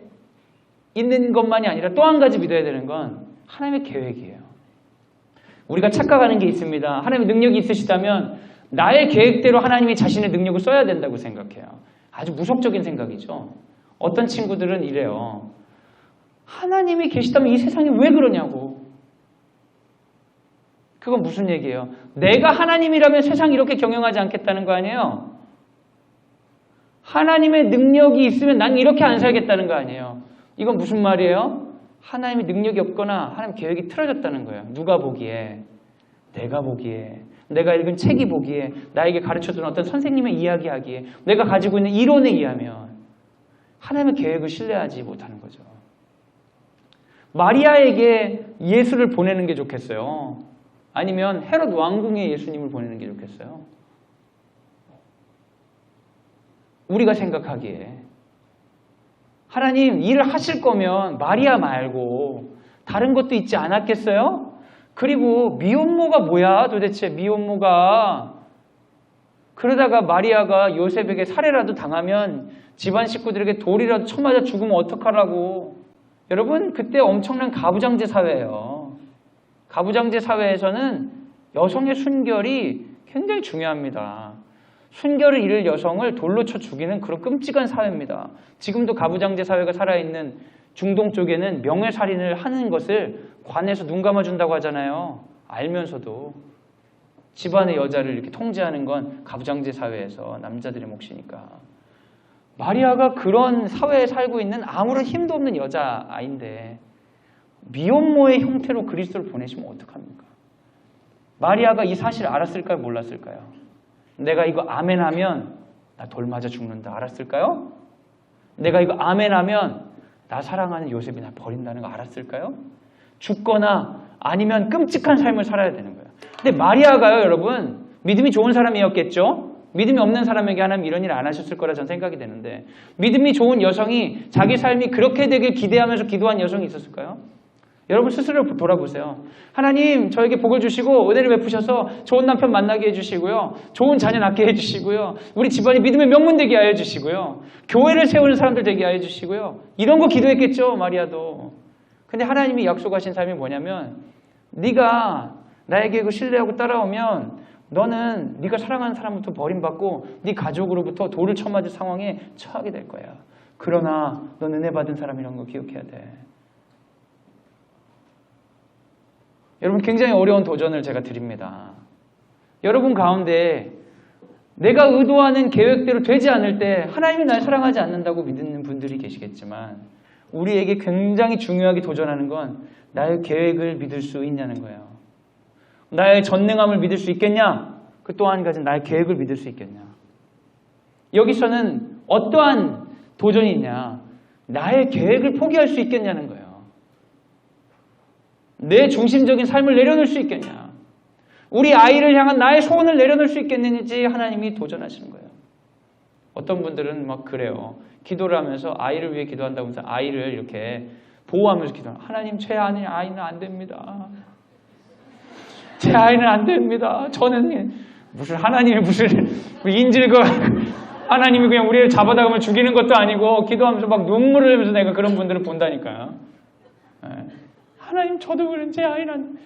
있는 것만이 아니라 또 한 가지 믿어야 되는 건 하나님의 계획이에요. 우리가 착각하는 게 있습니다. 하나님의 능력이 있으시다면 나의 계획대로 하나님이 자신의 능력을 써야 된다고 생각해요. 아주 무속적인 생각이죠. 어떤 친구들은 이래요. 하나님이 계시다면 이 세상이 왜 그러냐고. 그건 무슨 얘기예요? 내가 하나님이라면 세상이 이렇게 경영하지 않겠다는 거 아니에요? 하나님의 능력이 있으면 난 이렇게 안 살겠다는 거 아니에요? 이건 무슨 말이에요? 하나님의 능력이 없거나 하나님 계획이 틀어졌다는 거예요. 누가 보기에, 내가 보기에, 내가 읽은 책이 보기에, 나에게 가르쳐준 어떤 선생님의 이야기하기에, 내가 가지고 있는 이론에 의하면 하나님의 계획을 신뢰하지 못하는 거죠. 마리아에게 예수를 보내는 게 좋겠어요? 아니면 헤롯 왕궁에 예수님을 보내는 게 좋겠어요? 우리가 생각하기에 하나님 일을 하실 거면 마리아 말고 다른 것도 있지 않았겠어요? 그리고 미혼모가 뭐야 도대체 미혼모가. 그러다가 마리아가 요셉에게 살해라도 당하면 집안 식구들에게 돌이라도 쳐맞아 죽으면 어떡하라고. 여러분, 그때 엄청난 가부장제 사회예요. 가부장제 사회에서는 여성의 순결이 굉장히 중요합니다. 순결을 잃을 여성을 돌로 쳐 죽이는 그런 끔찍한 사회입니다. 지금도 가부장제 사회가 살아있는 중동 쪽에는 명예살인을 하는 것을 관에서 눈 감아준다고 하잖아요. 알면서도. 집안의 여자를 이렇게 통제하는 건 가부장제 사회에서 남자들의 몫이니까. 마리아가 그런 사회에 살고 있는 아무런 힘도 없는 여자아이인데 미혼모의 형태로 그리스도를 보내시면 어떡합니까? 마리아가 이 사실을 알았을까요? 몰랐을까요? 내가 이거 아멘 하면 나 돌 맞아 죽는다. 알았을까요? 내가 이거 아멘 하면 나 사랑하는 요셉이 나 버린다는 거 알았을까요? 죽거나 아니면 끔찍한 삶을 살아야 되는 거예요. 근데 마리아가요, 여러분, 믿음이 좋은 사람이었겠죠? 믿음이 없는 사람에게 하나님 이런 일 안 하셨을 거라 저는 생각이 되는데, 믿음이 좋은 여성이 자기 삶이 그렇게 되길 기대하면서 기도한 여성이 있었을까요? 여러분 스스로 돌아보세요. 하나님 저에게 복을 주시고 은혜를 베푸셔서 좋은 남편 만나게 해주시고요. 좋은 자녀 낳게 해주시고요. 우리 집안이 믿음의 명문 되게 하여 주시고요. 교회를 세우는 사람들 되게 하여 주시고요. 이런 거 기도했겠죠, 마리아도. 근데 하나님이 약속하신 삶이 뭐냐면 네가 나에게 그 신뢰하고 따라오면 너는 네가 사랑하는 사람부터 버림받고 네 가족으로부터 돌을 쳐맞을 상황에 처하게 될 거야. 그러나 넌 은혜 받은 사람이라는 거 기억해야 돼. 여러분, 굉장히 어려운 도전을 제가 드립니다. 여러분 가운데 내가 의도하는 계획대로 되지 않을 때 하나님이 날 사랑하지 않는다고 믿는 분들이 계시겠지만, 우리에게 굉장히 중요하게 도전하는 건 나의 계획을 믿을 수 있냐는 거예요. 나의 전능함을 믿을 수 있겠냐? 그 또 한 가지는 나의 계획을 믿을 수 있겠냐? 여기서는 어떠한 도전이 있냐? 나의 계획을 포기할 수 있겠냐는 거예요. 내 중심적인 삶을 내려놓을 수 있겠냐? 우리 아이를 향한 나의 소원을 내려놓을 수 있겠는지 하나님이 도전하시는 거예요. 어떤 분들은 막 그래요. 기도를 하면서 아이를 위해 기도한다고 해서 아이를 이렇게 보호하면서 기도하는, 하나님 제 아이는 안 됩니다. 제 아이는 안 됩니다. 저는 무슨 하나님이 무슨 인질거 하나님이 그냥 우리를 잡아다가면 죽이는 것도 아니고 기도하면서 막 눈물을 흘리면서 내가 그런 분들을 본다니까요. 하나님 저도 그런 제 아이는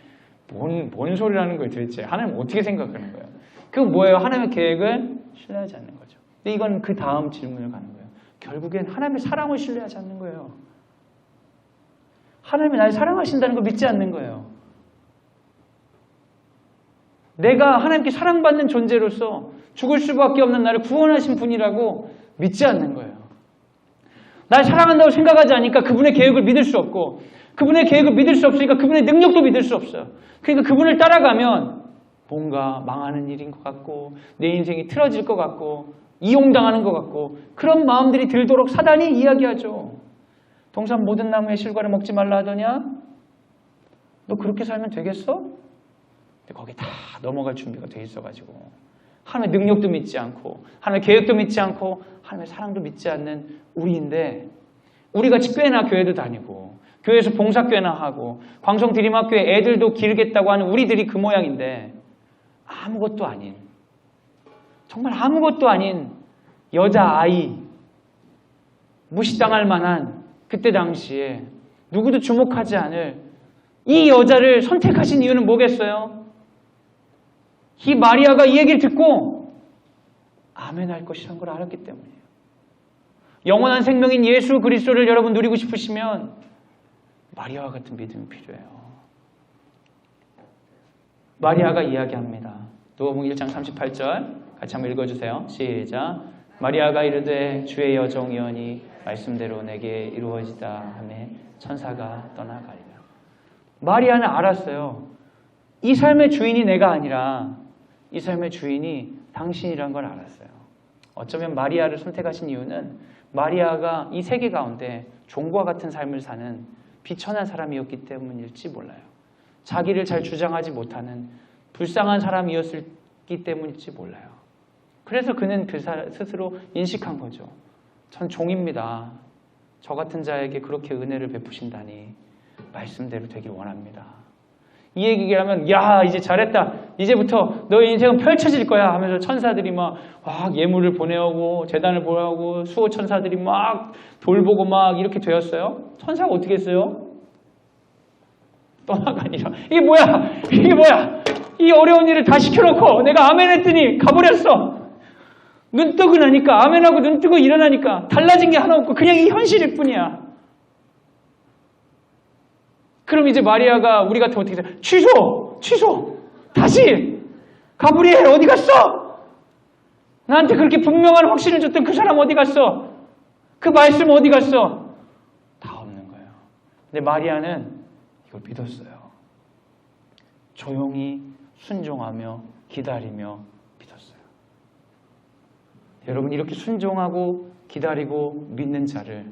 뭔 소리라는 거예요 도대체. 하나님 어떻게 생각하는 거예요? 그건 뭐예요? 하나님의 계획을 신뢰하지 않는 거죠. 근데 이건 그 다음 질문을 가는 거예요. 결국엔 하나님의 사랑을 신뢰하지 않는 거예요. 하나님이 날 사랑하신다는 걸 믿지 않는 거예요. 내가 하나님께 사랑받는 존재로서 죽을 수밖에 없는 나를 구원하신 분이라고 믿지 않는 거예요. 날 사랑한다고 생각하지 않으니까 그분의 계획을 믿을 수 없고, 그분의 계획을 믿을 수 없으니까 그분의 능력도 믿을 수 없어요. 그러니까 그분을 따라가면 뭔가 망하는 일인 것 같고, 내 인생이 틀어질 것 같고, 이용당하는 것 같고, 그런 마음들이 들도록 사단이 이야기하죠. 동산 모든 나무의 실과를 먹지 말라 하더냐? 너 그렇게 살면 되겠어? 근데 거기 다 넘어갈 준비가 돼 있어가지고 하나님의 능력도 믿지 않고 하나님의 계획도 믿지 않고 하나님의 사랑도 믿지 않는 우리인데 우리같이 꽤나 교회도 다니고 교회에서 봉사 꽤나 하고 광성 드림학교에 애들도 기르겠다고 하는 우리들이 그 모양인데 아무것도 아닌 정말 아무것도 아닌 여자아이 무시당할 만한 그때 당시에 누구도 주목하지 않을 이 여자를 선택하신 이유는 뭐겠어요? 이 마리아가 이 얘기를 듣고 아멘할 것이라는 걸 알았기 때문이에요. 영원한 생명인 예수 그리스도를 여러분 누리고 싶으시면 마리아와 같은 믿음이 필요해요. 마리아가 이야기합니다. 누가복음 1장 38절 같이 한번 읽어주세요. 시작. 마리아가 이르되 주의 여종이오니 말씀대로 내게 이루어지다 하매 천사가 떠나가리라. 마리아는 알았어요. 이 삶의 주인이 내가 아니라 이 삶의 주인이 당신이란 걸 알았어요. 어쩌면 마리아를 선택하신 이유는 마리아가 이 세계 가운데 종과 같은 삶을 사는 비천한 사람이었기 때문일지 몰라요. 자기를 잘 주장하지 못하는 불쌍한 사람이었기 때문일지 몰라요. 그래서 그는 그 스스로 인식한 거죠. 전 종입니다. 저 같은 자에게 그렇게 은혜를 베푸신다니 말씀대로 되길 원합니다. 이 얘기를 하면 야 이제 잘했다. 이제부터 너의 인생은 펼쳐질 거야 하면서 천사들이 막 예물을 보내오고 재단을 보내오고 수호 천사들이 막 돌보고 막 이렇게 되었어요. 천사가 어떻게 했어요? 떠나가니라. 이게 뭐야? 이 어려운 일을 다 시켜놓고 내가 아멘 했더니 가버렸어. 눈 뜨고 나니까 아멘하고 눈 뜨고 일어나니까 달라진 게 하나 없고 그냥 이 현실일 뿐이야. 그럼 이제 마리아가 우리 같으면 어떻게 돼? 취소! 다시! 가브리엘 어디 갔어? 나한테 그렇게 분명한 확신을 줬던 그 사람 어디 갔어? 그 말씀 어디 갔어? 다 없는 거예요. 근데 마리아는 이걸 믿었어요. 조용히 순종하며 기다리며 믿었어요. 여러분 이렇게 순종하고 기다리고 믿는 자를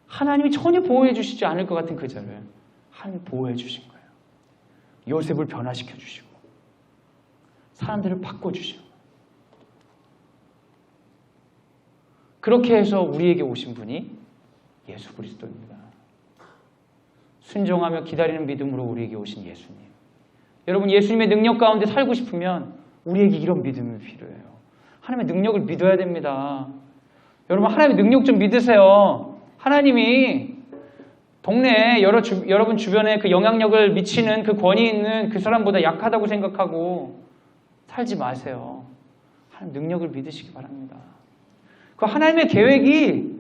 하나님이 전혀 보호해 주시지 않을 것 같은 그 자를 하나님이 보호해 주신 거예요. 요셉을 변화시켜 주시고 사람들을 바꿔주시고 그렇게 해서 우리에게 오신 분이 예수 그리스도입니다. 순종하며 기다리는 믿음으로 우리에게 오신 예수님. 여러분 예수님의 능력 가운데 살고 싶으면 우리에게 이런 믿음이 필요해요. 하나님의 능력을 믿어야 됩니다. 여러분 하나님의 능력 좀 믿으세요. 하나님이 동네에 여러분 주변에 그 영향력을 미치는 그 권위 있는 그 사람보다 약하다고 생각하고 살지 마세요. 하나님 능력을 믿으시기 바랍니다. 그 하나님의 계획이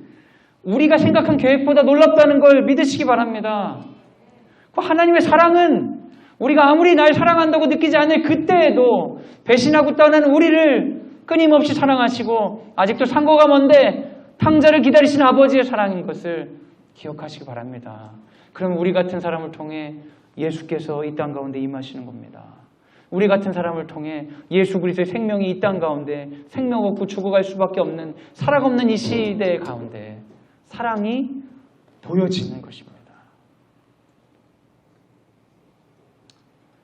우리가 생각한 계획보다 놀랍다는 걸 믿으시기 바랍니다. 그 하나님의 사랑은 우리가 아무리 날 사랑한다고 느끼지 않을 그때에도 배신하고 떠나는 우리를 끊임없이 사랑하시고 아직도 상고가 먼데 탕자를 기다리시는 아버지의 사랑인 것을 기억하시기 바랍니다. 그럼 우리 같은 사람을 통해 예수께서 이 땅 가운데 임하시는 겁니다. 우리 같은 사람을 통해 예수 그리스도의 생명이 이 땅 가운데 생명 없고 죽어갈 수밖에 없는 사랑 없는 이 시대 가운데 사랑이 보여지는 것입니다.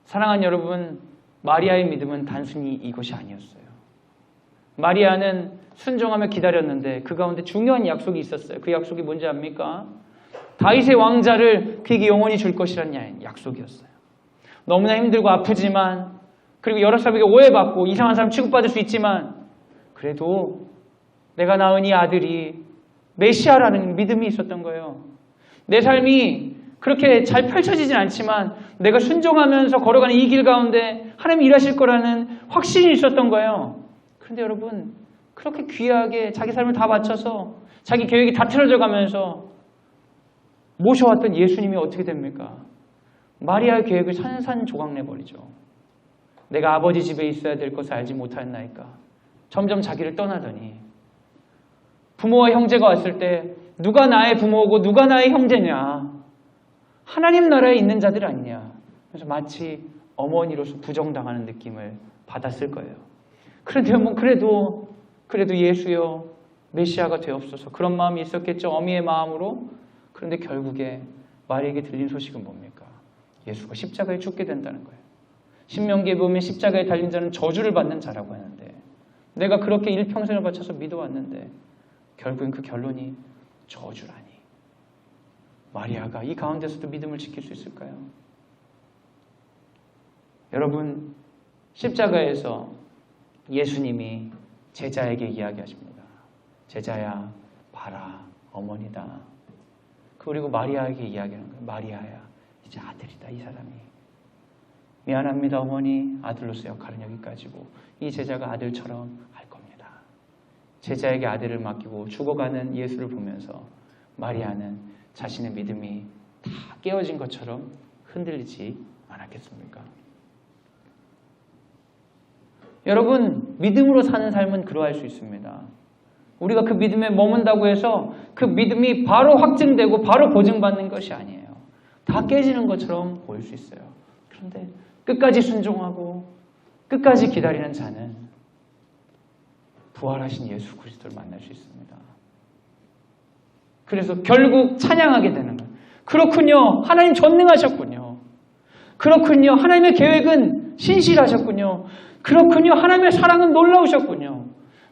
사랑하는 여러분, 마리아의 믿음은 단순히 이것이 아니었어요. 마리아는 순종하며 기다렸는데 그 가운데 중요한 약속이 있었어요. 그 약속이 뭔지 압니까? 다윗의 왕자를 그에게 영원히 줄 것이라는 약속이었어요. 너무나 힘들고 아프지만 그리고 여러 사람에게 오해받고 이상한 사람 취급받을 수 있지만 그래도 내가 낳은 이 아들이 메시아라는 믿음이 있었던 거예요. 내 삶이 그렇게 잘 펼쳐지진 않지만 내가 순종하면서 걸어가는 이 길 가운데 하나님이 일하실 거라는 확신이 있었던 거예요. 그런데 여러분 그렇게 귀하게 자기 삶을 다 바쳐서 자기 계획이 다 틀어져 가면서 모셔왔던 예수님이 어떻게 됩니까? 마리아의 계획을 산산조각 내버리죠. 내가 아버지 집에 있어야 될 것을 알지 못하였나이까. 점점 자기를 떠나더니 부모와 형제가 왔을 때 누가 나의 부모고 누가 나의 형제냐. 하나님 나라에 있는 자들 아니냐. 그래서 마치 어머니로서 부정당하는 느낌을 받았을 거예요. 그런데 뭐 그래도 예수여 메시아가 되옵소서. 그런 마음이 있었겠죠. 어미의 마음으로. 그런데 결국에 마리아에게 들린 소식은 뭡니까? 예수가 십자가에 죽게 된다는 거예요. 신명기에 보면 십자가에 달린 자는 저주를 받는 자라고 하는데 내가 그렇게 일평생을 바쳐서 믿어왔는데 결국엔 그 결론이 저주라니. 마리아가 이 가운데서도 믿음을 지킬 수 있을까요? 여러분, 십자가에서 예수님이 제자에게 이야기하십니다. 제자야, 봐라, 어머니다. 그리고 마리아에게 이야기하는 거예요. 마리아야, 이제 아들이다, 이 사람이. 미안합니다, 어머니. 아들로서 역할은 여기까지고 이 제자가 아들처럼 할 겁니다. 제자에게 아들을 맡기고 죽어가는 예수를 보면서 마리아는 자신의 믿음이 다 깨어진 것처럼 흔들리지 않았겠습니까? 여러분, 믿음으로 사는 삶은 그러할 수 있습니다. 우리가 그 믿음에 머문다고 해서 그 믿음이 바로 확증되고 바로 보증받는 것이 아니에요. 다 깨지는 것처럼 보일 수 있어요. 그런데 끝까지 순종하고 끝까지 기다리는 자는 부활하신 예수 그리스도를 만날 수 있습니다. 그래서 결국 찬양하게 되는 거예요. 그렇군요. 하나님 전능하셨군요. 그렇군요. 하나님의 계획은 신실하셨군요. 그렇군요. 하나님의 사랑은 놀라우셨군요.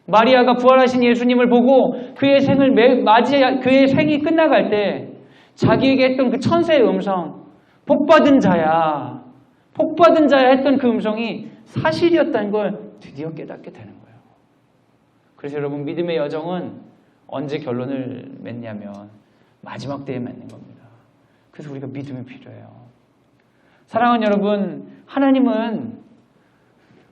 마리아가 부활하신 예수님을 보고 그의 그의 생이 끝나갈 때 자기에게 했던 그 천사의 음성, 복받은 자야 했던 그 음성이 사실이었다는 걸 드디어 깨닫게 되는 거예요. 그래서 여러분, 믿음의 여정은 언제 결론을 맺냐면 마지막 때에 맺는 겁니다. 그래서 우리가 믿음이 필요해요. 사랑하는 여러분, 하나님은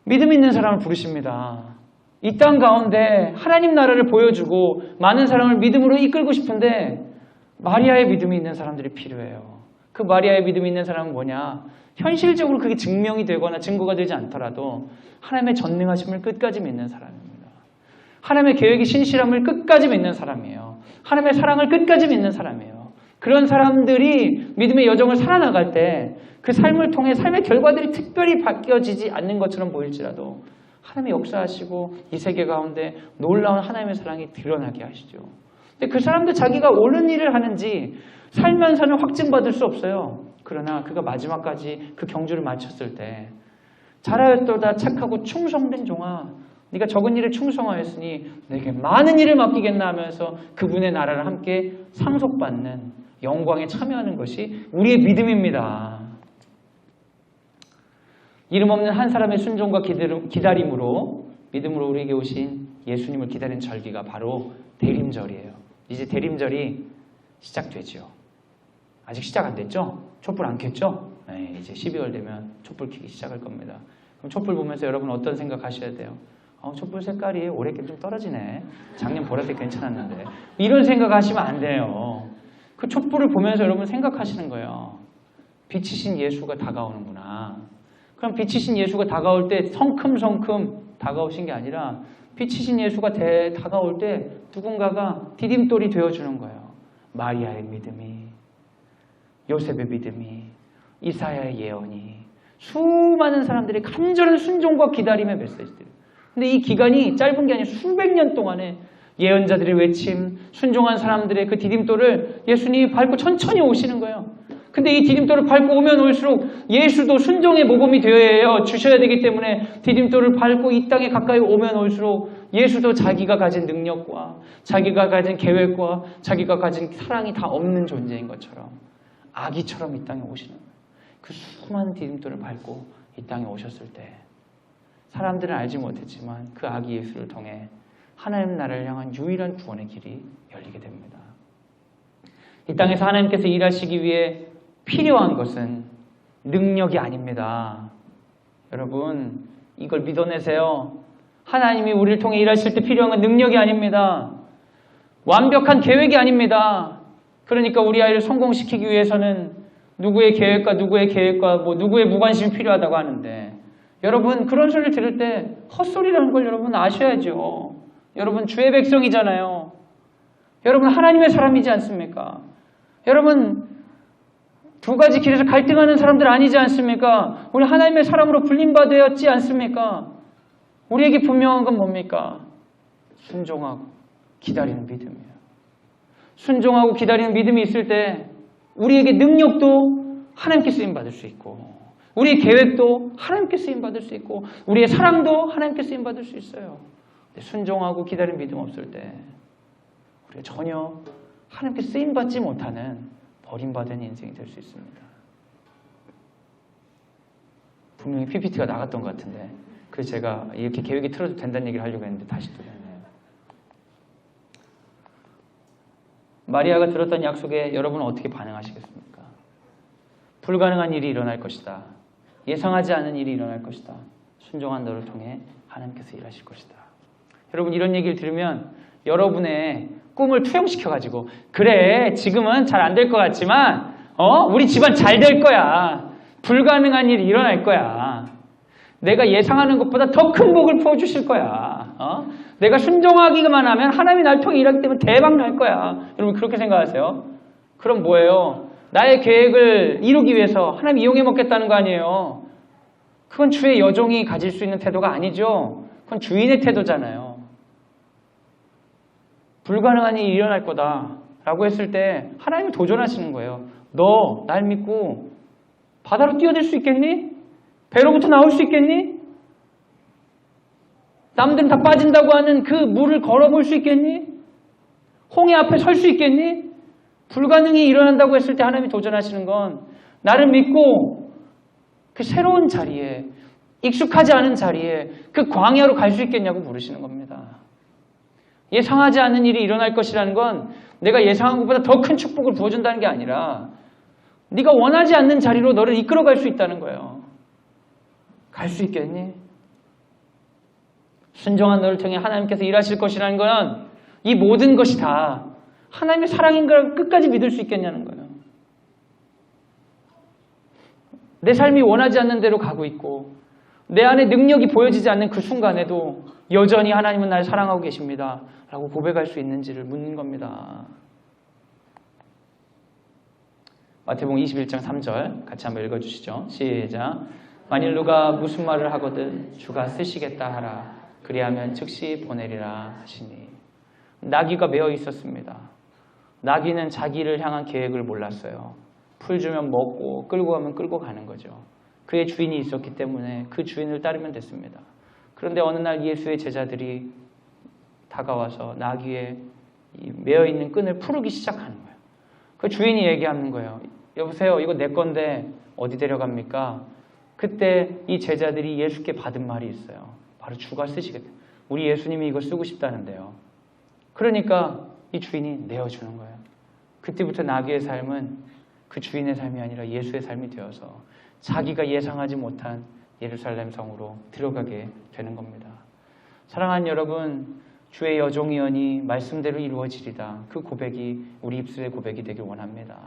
믿음 있는 사람을 부르십니다. 이 땅 가운데 하나님 나라를 보여주고 많은 사람을 믿음으로 이끌고 싶은데 마리아의 믿음이 있는 사람들이 필요해요. 그 마리아의 믿음이 있는 사람은 뭐냐? 현실적으로 그게 증명이 되거나 증거가 되지 않더라도 하나님의 전능하심을 끝까지 믿는 사람입니다. 하나님의 계획이 신실함을 끝까지 믿는 사람이에요. 하나님의 사랑을 끝까지 믿는 사람이에요. 그런 사람들이 믿음의 여정을 살아나갈 때 그 삶을 통해 삶의 결과들이 특별히 바뀌어지지 않는 것처럼 보일지라도 하나님의 역사하시고 이 세계 가운데 놀라운 하나님의 사랑이 드러나게 하시죠. 근데 그 사람도 자기가 옳은 일을 하는지 살면서는 확증받을 수 없어요. 그러나 그가 마지막까지 그 경주를 마쳤을 때 잘하였도다 착하고 충성된 종아, 네가 적은 일을 충성하였으니 내게 많은 일을 맡기겠나 하면서 그분의 나라를 함께 상속받는 영광에 참여하는 것이 우리의 믿음입니다. 이름 없는 한 사람의 순종과 기다림으로 믿음으로 우리에게 오신 예수님을 기다리는 절기가 바로 대림절이에요. 이제 대림절이 시작되죠. 아직 시작 안 됐죠? 촛불 안 켰죠? 네, 이제 12월 되면 촛불 켜기 시작할 겁니다. 그럼 촛불 보면서 여러분 어떤 생각 하셔야 돼요? 촛불 색깔이 올해 좀 떨어지네. 작년 보라색 괜찮았는데. 이런 생각 하시면 안 돼요. 그 촛불을 보면서 여러분 생각하시는 거예요. 빛이신 예수가 다가오는구나. 그럼 빛이신 예수가 다가올 때 성큼성큼 다가오신 게 아니라 빛이신 예수가 다가올 때 누군가가 디딤돌이 되어주는 거예요. 마리아의 믿음이, 요셉의 믿음이, 이사야의 예언이, 수많은 사람들의 간절한 순종과 기다림의 메시지들. 근데 이 기간이 짧은 게 아니라 수백 년 동안에 예언자들의 외침, 순종한 사람들의 그 디딤돌을 예수님이 밟고 천천히 오시는 거예요. 근데 이 디딤돌을 밟고 오면 올수록 예수도 순종의 모범이 되어야 주셔야 되기 때문에 디딤돌을 밟고 이 땅에 가까이 오면 올수록 예수도 자기가 가진 능력과 자기가 가진 계획과 자기가 가진 사랑이 다 없는 존재인 것처럼 아기처럼 이 땅에 오시는 거예요. 그 수많은 디딤돌을 밟고 이 땅에 오셨을 때 사람들은 알지 못했지만 그 아기 예수를 통해 하나님 나라를 향한 유일한 구원의 길이 열리게 됩니다. 이 땅에서 하나님께서 일하시기 위해 필요한 것은 능력이 아닙니다. 여러분, 이걸 믿어내세요. 하나님이 우리를 통해 일하실 때 필요한 건 능력이 아닙니다. 완벽한 계획이 아닙니다. 그러니까 우리 아이를 성공시키기 위해서는 누구의 계획과 누구의 무관심이 필요하다고 하는데 여러분, 그런 소리를 들을 때 헛소리라는 걸 여러분 아셔야죠. 여러분, 주의 백성이잖아요. 여러분, 하나님의 사람이지 않습니까? 여러분, 두 가지 길에서 갈등하는 사람들 아니지 않습니까? 우리 하나님의 사람으로 불림받았지 않습니까? 우리에게 분명한 건 뭡니까? 순종하고 기다리는 믿음이에요. 순종하고 기다리는 믿음이 있을 때 우리에게 능력도 하나님께 쓰임받을 수 있고 우리의 계획도 하나님께 쓰임받을 수 있고 우리의 사랑도 하나님께 쓰임받을 수 있어요. 근데 순종하고 기다리는 믿음 없을 때 우리가 전혀 하나님께 쓰임받지 못하는 버림받은 인생이 될 수 있습니다. 분명히 PPT가 나갔던 것 같은데 그래서 제가 이렇게 계획이 틀어도 된다는 얘기를 하려고 했는데 다시 또 됐네요. 마리아가 들었던 약속에 여러분은 어떻게 반응하시겠습니까? 불가능한 일이 일어날 것이다. 예상하지 않은 일이 일어날 것이다. 순종한 너를 통해 하나님께서 일하실 것이다. 여러분 이런 얘기를 들으면 여러분의 꿈을 투영시켜가지고 그래 지금은 잘 안 될 것 같지만 우리 집안 잘 될 거야. 불가능한 일이 일어날 거야. 내가 예상하는 것보다 더 큰 복을 부어주실 거야. 내가 순종하기만 하면 하나님이 날 통해 일하기 때문에 대박 날 거야. 여러분 그렇게 생각하세요? 그럼 뭐예요? 나의 계획을 이루기 위해서 하나님 이용해 먹겠다는 거 아니에요? 그건 주의 여종이 가질 수 있는 태도가 아니죠. 그건 주인의 태도잖아요. 불가능한 일이 일어날 거다 라고 했을 때 하나님이 도전하시는 거예요. 너 날 믿고 바다로 뛰어들 수 있겠니? 배로부터 나올 수 있겠니? 남들은 다 빠진다고 하는 그 물을 걸어볼 수 있겠니? 홍해 앞에 설 수 있겠니? 불가능이 일어난다고 했을 때 하나님이 도전하시는 건 나를 믿고 그 새로운 자리에 익숙하지 않은 자리에 그 광야로 갈 수 있겠냐고 물으시는 겁니다. 예상하지 않은 일이 일어날 것이라는 건 내가 예상한 것보다 더 큰 축복을 부어준다는 게 아니라 네가 원하지 않는 자리로 너를 이끌어갈 수 있다는 거예요. 갈 수 있겠니? 순종한 너를 통해 하나님께서 일하실 것이라는 건 이 모든 것이 다 하나님의 사랑인 걸 끝까지 믿을 수 있겠냐는 거예요. 내 삶이 원하지 않는 대로 가고 있고 내 안에 능력이 보여지지 않는 그 순간에도 여전히 하나님은 날 사랑하고 계십니다 라고 고백할 수 있는지를 묻는 겁니다. 마태복음 21장 3절 같이 한번 읽어주시죠. 시작. 만일 누가 무슨 말을 하거든 주가 쓰시겠다 하라. 그리하면 즉시 보내리라 하시니. 나귀가 메어 있었습니다. 나귀는 자기를 향한 계획을 몰랐어요. 풀 주면 먹고 끌고 가면 끌고 가는 거죠. 그의 주인이 있었기 때문에 그 주인을 따르면 됐습니다. 그런데 어느 날 예수의 제자들이 다가와서 나귀에 메어 있는 끈을 풀기 시작하는 거예요. 그 주인이 얘기하는 거예요. 여보세요, 이거 내 건데 어디 데려갑니까? 그때 이 제자들이 예수께 받은 말이 있어요. 바로 주가 쓰시겠다. 우리 예수님이 이거 쓰고 싶다는데요. 그러니까 이 주인이 내어주는 거예요. 그때부터 나귀의 삶은 그 주인의 삶이 아니라 예수의 삶이 되어서 자기가 예상하지 못한 예루살렘 성으로 들어가게 되는 겁니다. 사랑하는 여러분, 주의 여종이여니 말씀대로 이루어지리다. 그 고백이 우리 입술의 고백이 되길 원합니다.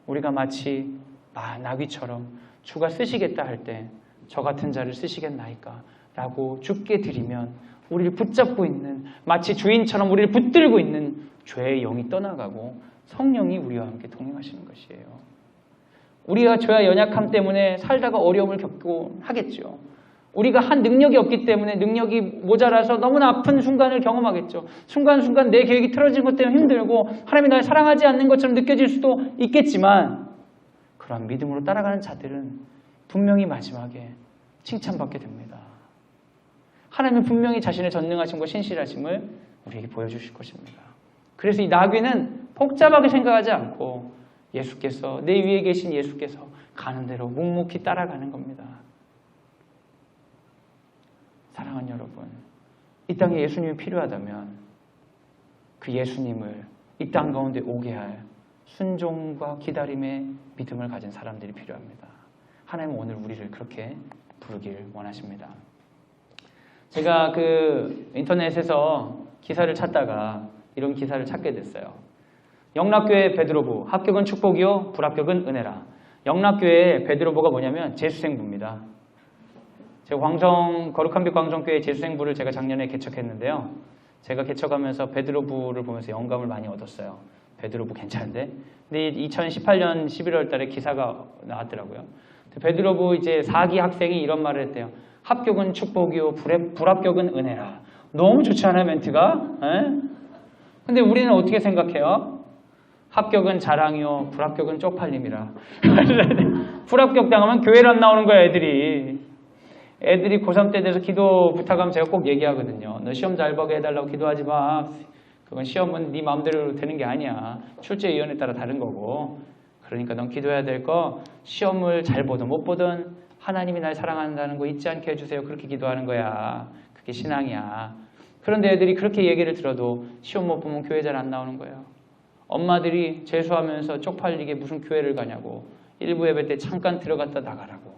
우리가 마치 나귀처럼 주가 쓰시겠다 할 때 저 같은 자를 쓰시겠나이까? 라고 주께 드리면 우리를 붙잡고 있는 마치 주인처럼 우리를 붙들고 있는 죄의 영이 떠나가고 성령이 우리와 함께 동행하시는 것이에요. 우리가 죄와 연약함 때문에 살다가 어려움을 겪고 하겠죠. 우리가 한 능력이 없기 때문에 능력이 모자라서 너무나 아픈 순간을 경험하겠죠. 순간순간 내 계획이 틀어진 것 때문에 힘들고 하나님이 날 사랑하지 않는 것처럼 느껴질 수도 있겠지만 그런 믿음으로 따라가는 자들은 분명히 마지막에 칭찬받게 됩니다. 하나님은 분명히 자신의 전능하심과 신실하심을 우리에게 보여주실 것입니다. 그래서 이 나귀는 복잡하게 생각하지 않고 예수께서 내 위에 계신 예수께서 가는 대로 묵묵히 따라가는 겁니다. 사랑하는 여러분, 이 땅에 예수님이 필요하다면 그 예수님을 이 땅 가운데 오게 할 순종과 기다림의 믿음을 가진 사람들이 필요합니다. 하나님은 오늘 우리를 그렇게 부르길 원하십니다. 제가 그 인터넷에서 기사를 찾다가 이런 기사를 찾게 됐어요. 영락교회 베드로부, 합격은 축복이요, 불합격은 은혜라. 영락교회 베드로부가 뭐냐면 재수생부입니다. 제가 거룩한 빛 광정교회 재수생부를 제가 작년에 개척했는데요. 제가 개척하면서 베드로부를 보면서 영감을 많이 얻었어요. 베드로부 괜찮은데? 근데 2018년 11월 달에 기사가 나왔더라고요. 베드로부 이제 4기 학생이 이런 말을 했대요. 합격은 축복이요, 불합격은 은혜라. 너무 좋지 않아요, 멘트가? 에? 근데 우리는 어떻게 생각해요? 합격은 자랑이요, 불합격은 쪽팔림이라. 불합격 당하면 교회를 안 나오는 거야, 애들이. 애들이 고3 때 돼서 기도 부탁하면 제가 꼭 얘기하거든요. 너 시험 잘 보게 해달라고 기도하지 마. 그건 시험은 네 마음대로 되는 게 아니야. 출제위원에 따라 다른 거고. 그러니까 넌 기도해야 될 거 시험을 잘 보든 못 보든 하나님이 날 사랑한다는 거 잊지 않게 해주세요. 그렇게 기도하는 거야. 그게 신앙이야. 그런데 애들이 그렇게 얘기를 들어도 시험 못 보면 교회 잘 안 나오는 거예요. 엄마들이 재수하면서 쪽팔리게 무슨 교회를 가냐고. 일부 예배 때 잠깐 들어갔다 나가라고.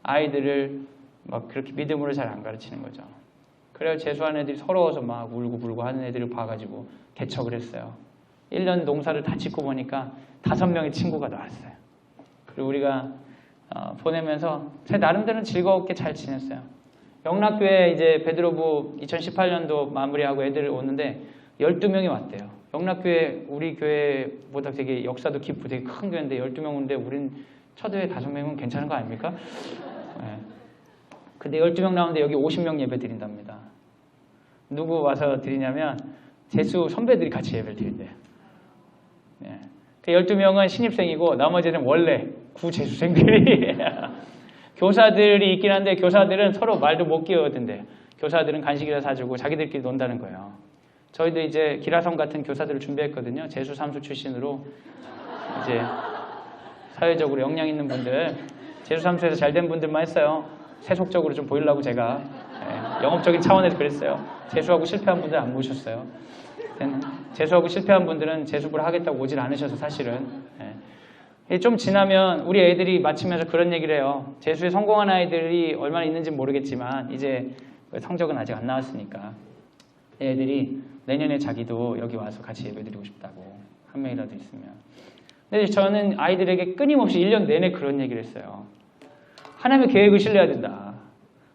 아이들을 막 그렇게 믿음으로 잘 안 가르치는 거죠. 그래야 재수하는 애들이 서러워서 막 울고 불고 하는 애들을 봐가지고 개척을 했어요. 1년 농사를 다 짓고 보니까 5명의 친구가 나왔어요. 그리고 우리가 보내면서 제 나름대로는 즐겁게 잘 지냈어요. 영락교회 이제 베드로부 2018년도 마무리하고 애들 오는데 12명이 왔대요. 영락교회 우리 교회보다 되게 역사도 깊고 되게 큰 교회인데 12명 오는데 우린 첫회에 5명은 괜찮은 거 아닙니까? 네. 근데 12명 나오는데 여기 50명 예배 드린답니다. 누구 와서 드리냐면 재수 선배들이 같이 예배를 드린대요. 네. 그 12명은 신입생이고 나머지는 원래 구재수생들이 교사들이 있긴 한데 교사들은 서로 말도 못 끼어든대. 교사들은 간식이라 사주고 자기들끼리 논다는 거예요. 저희도 이제 기라성 같은 교사들을 준비했거든요. 재수 삼수 출신으로 이제 사회적으로 역량 있는 분들, 재수 삼수에서 잘된 분들만 했어요. 세속적으로 좀 보이려고 제가 영업적인 차원에서 그랬어요. 재수하고 실패한 분들 안 모셨어요. 재수하고 실패한 분들은 재수를 하겠다고 오질 않으셔서 사실은. 좀 지나면 우리 애들이 마치면서 그런 얘기를 해요. 재수에 성공한 아이들이 얼마나 있는지 모르겠지만 이제 성적은 아직 안 나왔으니까 애들이 내년에 자기도 여기 와서 같이 예배드리고 싶다고 한 명이라도 있으면. 근데 저는 아이들에게 끊임없이 1년 내내 그런 얘기를 했어요. 하나님의 계획을 신뢰해야 된다.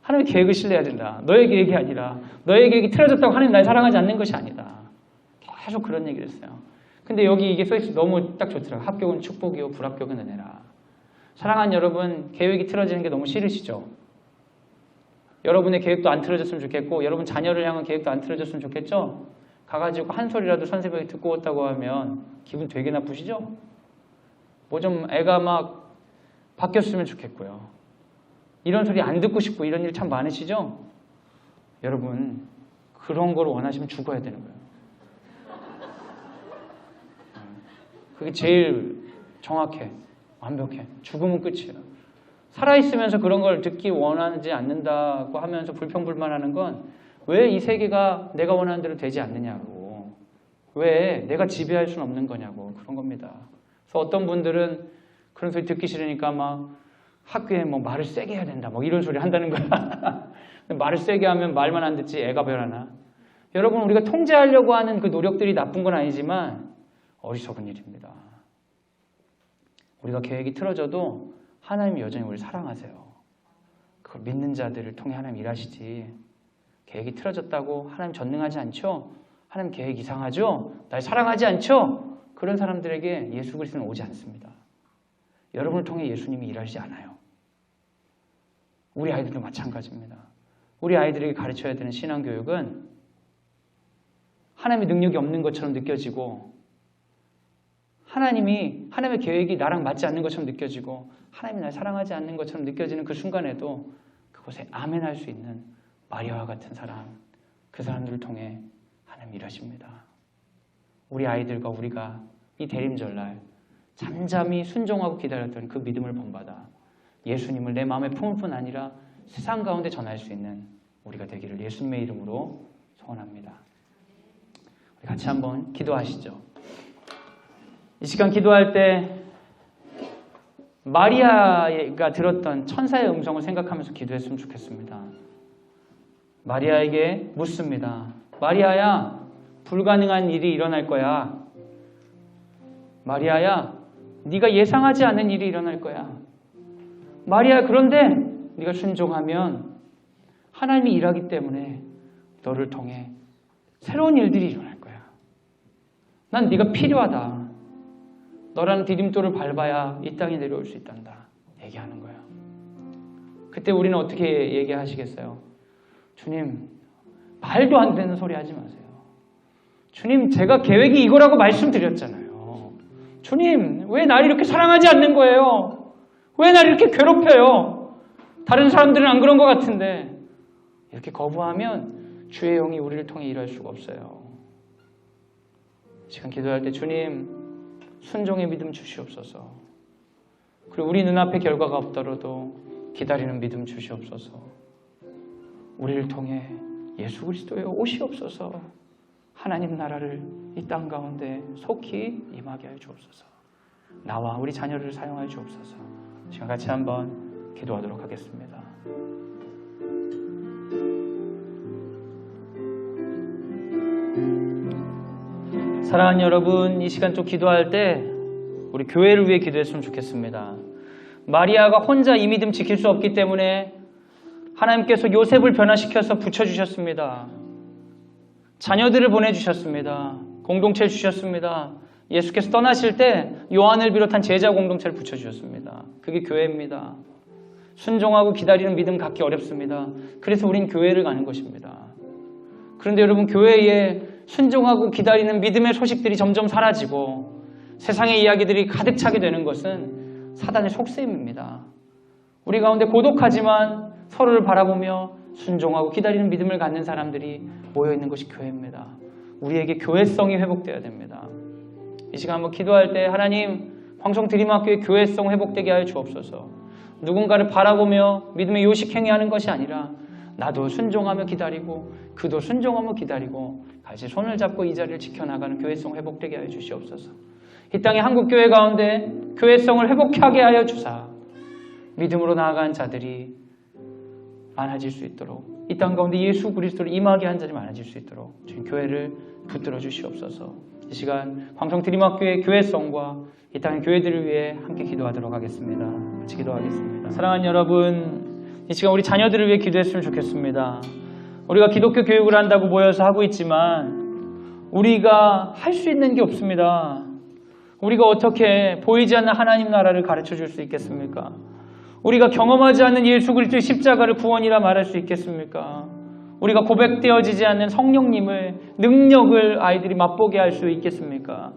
하나님의 계획을 신뢰해야 된다. 너의 계획이 아니라 너의 계획이 틀어졌다고 하나님 날 사랑하지 않는 것이 아니다. 계속 그런 얘기를 했어요. 근데 여기 이게 써있어 너무 딱 좋더라고요. 합격은 축복이요 불합격은 은혜라. 사랑하는 여러분, 계획이 틀어지는 게 너무 싫으시죠? 여러분의 계획도 안 틀어졌으면 좋겠고 여러분 자녀를 향한 계획도 안 틀어졌으면 좋겠죠? 가가지고 한 소리라도 선생님이 듣고 왔다고 하면 기분 되게 나쁘시죠? 뭐 좀 애가 막 바뀌었으면 좋겠고요. 이런 소리 안 듣고 싶고 이런 일 참 많으시죠? 여러분 그런 걸 원하시면 죽어야 되는 거예요. 그게 제일 정확해. 완벽해. 죽으면 끝이에요. 살아있으면서 그런 걸 듣기 원하지 않는다고 하면서 불평불만하는 건 왜 이 세계가 내가 원하는 대로 되지 않느냐고. 왜 내가 지배할 수는 없는 거냐고. 그런 겁니다. 그래서 어떤 분들은 그런 소리 듣기 싫으니까 막 학교에 뭐 말을 세게 해야 된다. 뭐 이런 소리 한다는 거야. 말을 세게 하면 말만 안 듣지 애가 변하나. 여러분 우리가 통제하려고 하는 그 노력들이 나쁜 건 아니지만 어리석은 일입니다. 우리가 계획이 틀어져도 하나님이 여전히 우리를 사랑하세요. 그걸 믿는 자들을 통해 하나님 일하시지. 계획이 틀어졌다고 하나님 전능하지 않죠? 하나님 계획 이상하죠? 날 사랑하지 않죠? 그런 사람들에게 예수 그리스도는 오지 않습니다. 여러분을 통해 예수님이 일하시지 않아요. 우리 아이들도 마찬가지입니다. 우리 아이들에게 가르쳐야 되는 신앙교육은 하나님의 능력이 없는 것처럼 느껴지고 하나님의 계획이 나랑 맞지 않는 것처럼 느껴지고 하나님이 날 사랑하지 않는 것처럼 느껴지는 그 순간에도 그곳에 아멘 할 수 있는 마리아와 같은 사람, 그 사람들을 통해 하나님 일하십니다. 우리 아이들과 우리가 이 대림절날 잠잠히 순종하고 기다렸던 그 믿음을 본받아 예수님을 내 마음에 품을 뿐 아니라 세상 가운데 전할 수 있는 우리가 되기를 예수님의 이름으로 소원합니다. 우리 같이 한번 기도하시죠. 이 시간 기도할 때 마리아가 들었던 천사의 음성을 생각하면서 기도했으면 좋겠습니다. 마리아에게 묻습니다. 마리아야, 불가능한 일이 일어날 거야. 마리아야, 네가 예상하지 않은 일이 일어날 거야. 마리아, 그런데 네가 순종하면 하나님이 일하기 때문에 너를 통해 새로운 일들이 일어날 거야. 난 네가 필요하다. 너라는 디딤돌을 밟아야 이 땅에 내려올 수 있단다. 얘기하는 거야. 그때 우리는 어떻게 얘기하시겠어요? 주님, 말도 안 되는 소리 하지 마세요. 주님, 제가 계획이 이거라고 말씀드렸잖아요. 주님, 왜 나를 이렇게 사랑하지 않는 거예요? 왜 나를 이렇게 괴롭혀요? 다른 사람들은 안 그런 것 같은데. 이렇게 거부하면 주의 영이 우리를 통해 일할 수가 없어요. 시간 기도할 때 주님, 순종의 믿음 주시옵소서. 그리고 우리 눈앞에 결과가 없더라도 기다리는 믿음 주시옵소서. 우리를 통해 예수 그리스도의 오시옵소서. 하나님 나라를 이 땅 가운데 속히 임하게 하여 주옵소서. 나와 우리 자녀를 사용하여 주옵소서. 지금 같이 한번 기도하도록 하겠습니다. 사랑하는 여러분, 이 시간 좀 기도할 때 우리 교회를 위해 기도했으면 좋겠습니다. 마리아가 혼자 이 믿음 지킬 수 없기 때문에 하나님께서 요셉을 변화시켜서 붙여주셨습니다. 자녀들을 보내주셨습니다. 공동체를 주셨습니다. 예수께서 떠나실 때 요한을 비롯한 제자 공동체를 붙여주셨습니다. 그게 교회입니다. 순종하고 기다리는 믿음 갖기 어렵습니다. 그래서 우린 교회를 가는 것입니다. 그런데 여러분, 교회에 순종하고 기다리는 믿음의 소식들이 점점 사라지고 세상의 이야기들이 가득 차게 되는 것은 사단의 속셈입니다. 우리 가운데 고독하지만 서로를 바라보며 순종하고 기다리는 믿음을 갖는 사람들이 모여있는 것이 교회입니다. 우리에게 교회성이 회복되어야 됩니다. 이 시간 한번 기도할 때 하나님, 황성드림학교의 교회성 회복되게 하여 주옵소서. 누군가를 바라보며 믿음의 요식행위 하는 것이 아니라 나도 순종하며 기다리고 그도 순종하며 기다리고 같이 손을 잡고 이 자리를 지켜나가는 교회성 회복되게 하여 주시옵소서. 이 땅의 한국교회 가운데 교회성을 회복하게 하여 주사 믿음으로 나아간 자들이 많아질 수 있도록, 이 땅 가운데 예수 그리스도를 임하게 한 자들이 많아질 수 있도록 주님 교회를 붙들어 주시옵소서. 이 시간 황성드림학교의 교회성과 이 땅의 교회들을 위해 함께 기도하도록 하겠습니다. 같이 기도하겠습니다. 사랑하는 여러분, 이 시간 우리 자녀들을 위해 기도했으면 좋겠습니다. 우리가 기독교 교육을 한다고 모여서 하고 있지만 우리가 할 수 있는 게 없습니다. 우리가 어떻게 보이지 않는 하나님 나라를 가르쳐 줄 수 있겠습니까? 우리가 경험하지 않는 예수 그리스도의 십자가를 구원이라 말할 수 있겠습니까? 우리가 고백되어지지 않는 성령님을, 능력을 아이들이 맛보게 할 수 있겠습니까?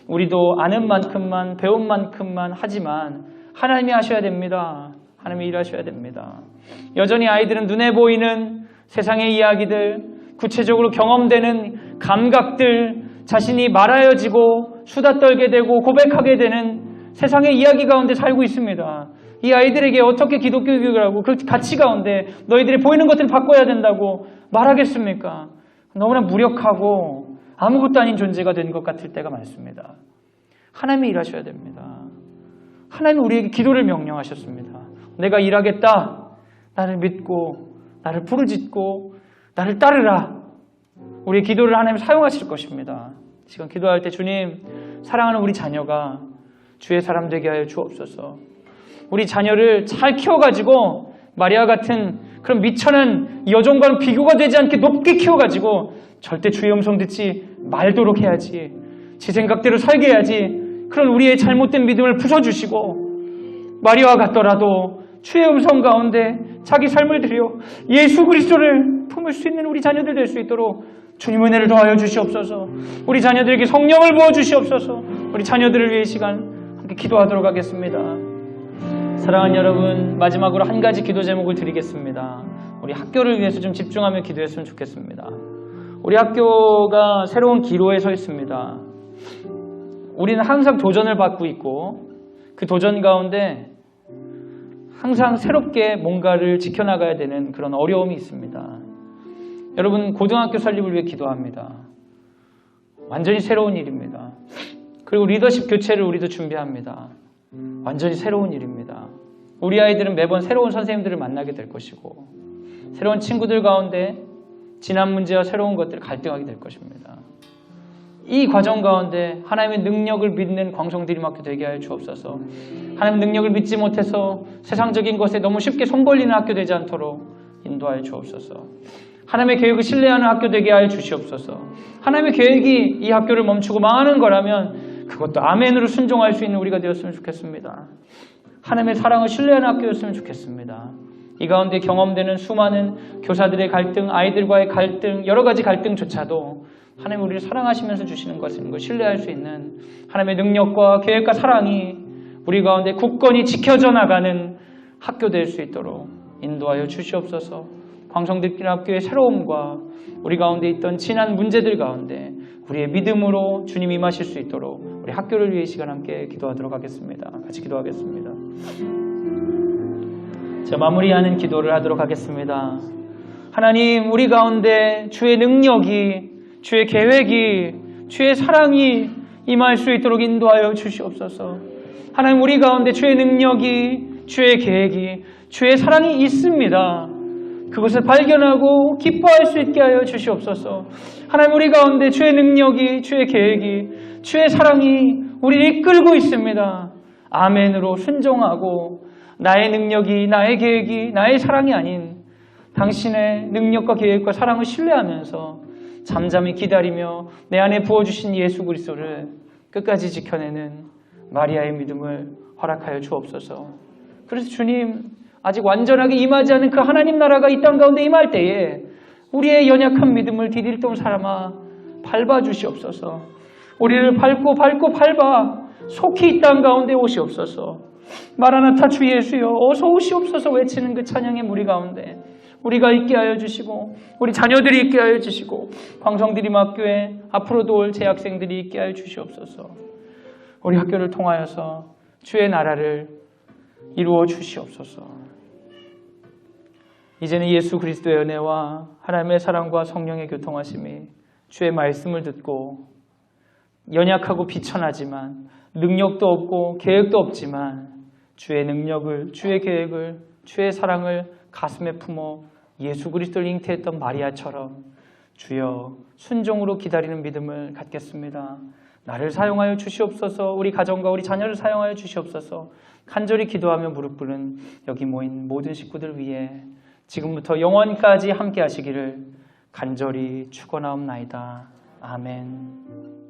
우리도 아는 만큼만, 배운 만큼만 하지만 하나님이 하셔야 됩니다. 하나님이 일하셔야 됩니다. 여전히 아이들은 눈에 보이는 세상의 이야기들, 구체적으로 경험되는 감각들, 자신이 말하여지고 수다 떨게 되고 고백하게 되는 세상의 이야기 가운데 살고 있습니다. 이 아이들에게 어떻게 기독교 교육을 하고 그 가치 가운데 너희들이 보이는 것들을 바꿔야 된다고 말하겠습니까? 너무나 무력하고 아무것도 아닌 존재가 된 것 같을 때가 많습니다. 하나님이 일하셔야 됩니다. 하나님이 우리에게 기도를 명령하셨습니다. 내가 일하겠다. 나를 믿고 나를 부르짖고 나를 따르라. 우리의 기도를 하나님 사용하실 것입니다. 지금 기도할 때 주님, 사랑하는 우리 자녀가 주의 사람 되게 하여 주옵소서. 우리 자녀를 잘 키워가지고 마리아 같은 그런 미천한 여종과는 비교가 되지 않게 높게 키워가지고 절대 주의 음성 듣지 말도록 해야지. 지 생각대로 살게 해야지. 그런 우리의 잘못된 믿음을 부숴주시고 마리아와 같더라도 주의 음성 가운데 자기 삶을 들여 예수 그리스도를 품을 수 있는 우리 자녀들 될 수 있도록 주님 은혜를 더하여 주시옵소서. 우리 자녀들에게 성령을 부어주시옵소서. 우리 자녀들을 위해 이 시간 함께 기도하도록 하겠습니다. 사랑하는 여러분, 마지막으로 한 가지 기도 제목을 드리겠습니다. 우리 학교를 위해서 좀 집중하며 기도했으면 좋겠습니다. 우리 학교가 새로운 기로에 서 있습니다. 우리는 항상 도전을 받고 있고 그 도전 가운데 항상 새롭게 뭔가를 지켜나가야 되는 그런 어려움이 있습니다. 여러분, 고등학교 설립을 위해 기도합니다. 완전히 새로운 일입니다. 그리고 리더십 교체를 우리도 준비합니다. 완전히 새로운 일입니다. 우리 아이들은 매번 새로운 선생님들을 만나게 될 것이고 새로운 친구들 가운데 지난 문제와 새로운 것들을 갈등하게 될 것입니다. 이 과정 가운데 하나님의 능력을 믿는 광성드림학교 되게 하여 주옵소서. 하나님의 능력을 믿지 못해서 세상적인 것에 너무 쉽게 손 벌리는 학교 되지 않도록 인도하여 주옵소서. 하나님의 계획을 신뢰하는 학교 되게 하여 주시옵소서. 하나님의 계획이 이 학교를 멈추고 망하는 거라면 그것도 아멘으로 순종할 수 있는 우리가 되었으면 좋겠습니다. 하나님의 사랑을 신뢰하는 학교였으면 좋겠습니다. 이 가운데 경험되는 수많은 교사들의 갈등, 아이들과의 갈등, 여러 가지 갈등조차도 하나님 우리를 사랑하시면서 주시는 것인 걸 신뢰할 수 있는 하나님의 능력과 계획과 사랑이 우리 가운데 굳건히 지켜져 나가는 학교 될 수 있도록 인도하여 주시옵소서. 광성듣기학교의 새로움과 우리 가운데 있던 지난 문제들 가운데 우리의 믿음으로 주님 임하실 수 있도록 우리 학교를 위해 이 시간 함께 기도하도록 하겠습니다. 같이 기도하겠습니다. 자, 마무리하는 기도를 하도록 하겠습니다. 하나님, 우리 가운데 주의 능력이, 주의 계획이, 주의 사랑이 임할 수 있도록 인도하여 주시옵소서. 하나님, 우리 가운데 주의 능력이, 주의 계획이, 주의 사랑이 있습니다. 그것을 발견하고 기뻐할 수 있게 하여 주시옵소서. 하나님, 우리 가운데 주의 능력이, 주의 계획이, 주의 사랑이 우리를 이끌고 있습니다. 아멘으로 순종하고 나의 능력이, 나의 계획이, 나의 사랑이 아닌 당신의 능력과 계획과 사랑을 신뢰하면서 잠잠히 기다리며 내 안에 부어주신 예수 그리스도를 끝까지 지켜내는 마리아의 믿음을 허락하여 주옵소서. 그래서 주님, 아직 완전하게 임하지 않은 그 하나님 나라가 이 땅 가운데 임할 때에 우리의 연약한 믿음을 디딜돈 삼아 밟아 주시옵소서. 우리를 밟고 밟아 속히 이 땅 가운데 오시옵소서. 마라나타 주 예수여 어서 오시옵소서 외치는 그 찬양의 무리 가운데 우리가 있게 하여 주시고 우리 자녀들이 있게 하여 주시고 광성드림학교에 앞으로도 올 재학생들이 있게 하여 주시옵소서. 우리 학교를 통하여서 주의 나라를 이루어 주시옵소서. 이제는 예수 그리스도의 은혜와 하나님의 사랑과 성령의 교통하심이 주의 말씀을 듣고 연약하고 비천하지만 능력도 없고 계획도 없지만 주의 능력을, 주의 계획을, 주의 사랑을 가슴에 품어 예수 그리스도를 잉태했던 마리아처럼 주여 순종으로 기다리는 믿음을 갖겠습니다. 나를 사용하여 주시옵소서. 우리 가정과 우리 자녀를 사용하여 주시옵소서. 간절히 기도하며 무릎 꿇은 여기 모인 모든 식구들 위해 지금부터 영원까지 함께 하시기를 간절히 축원하옵나이다. 아멘.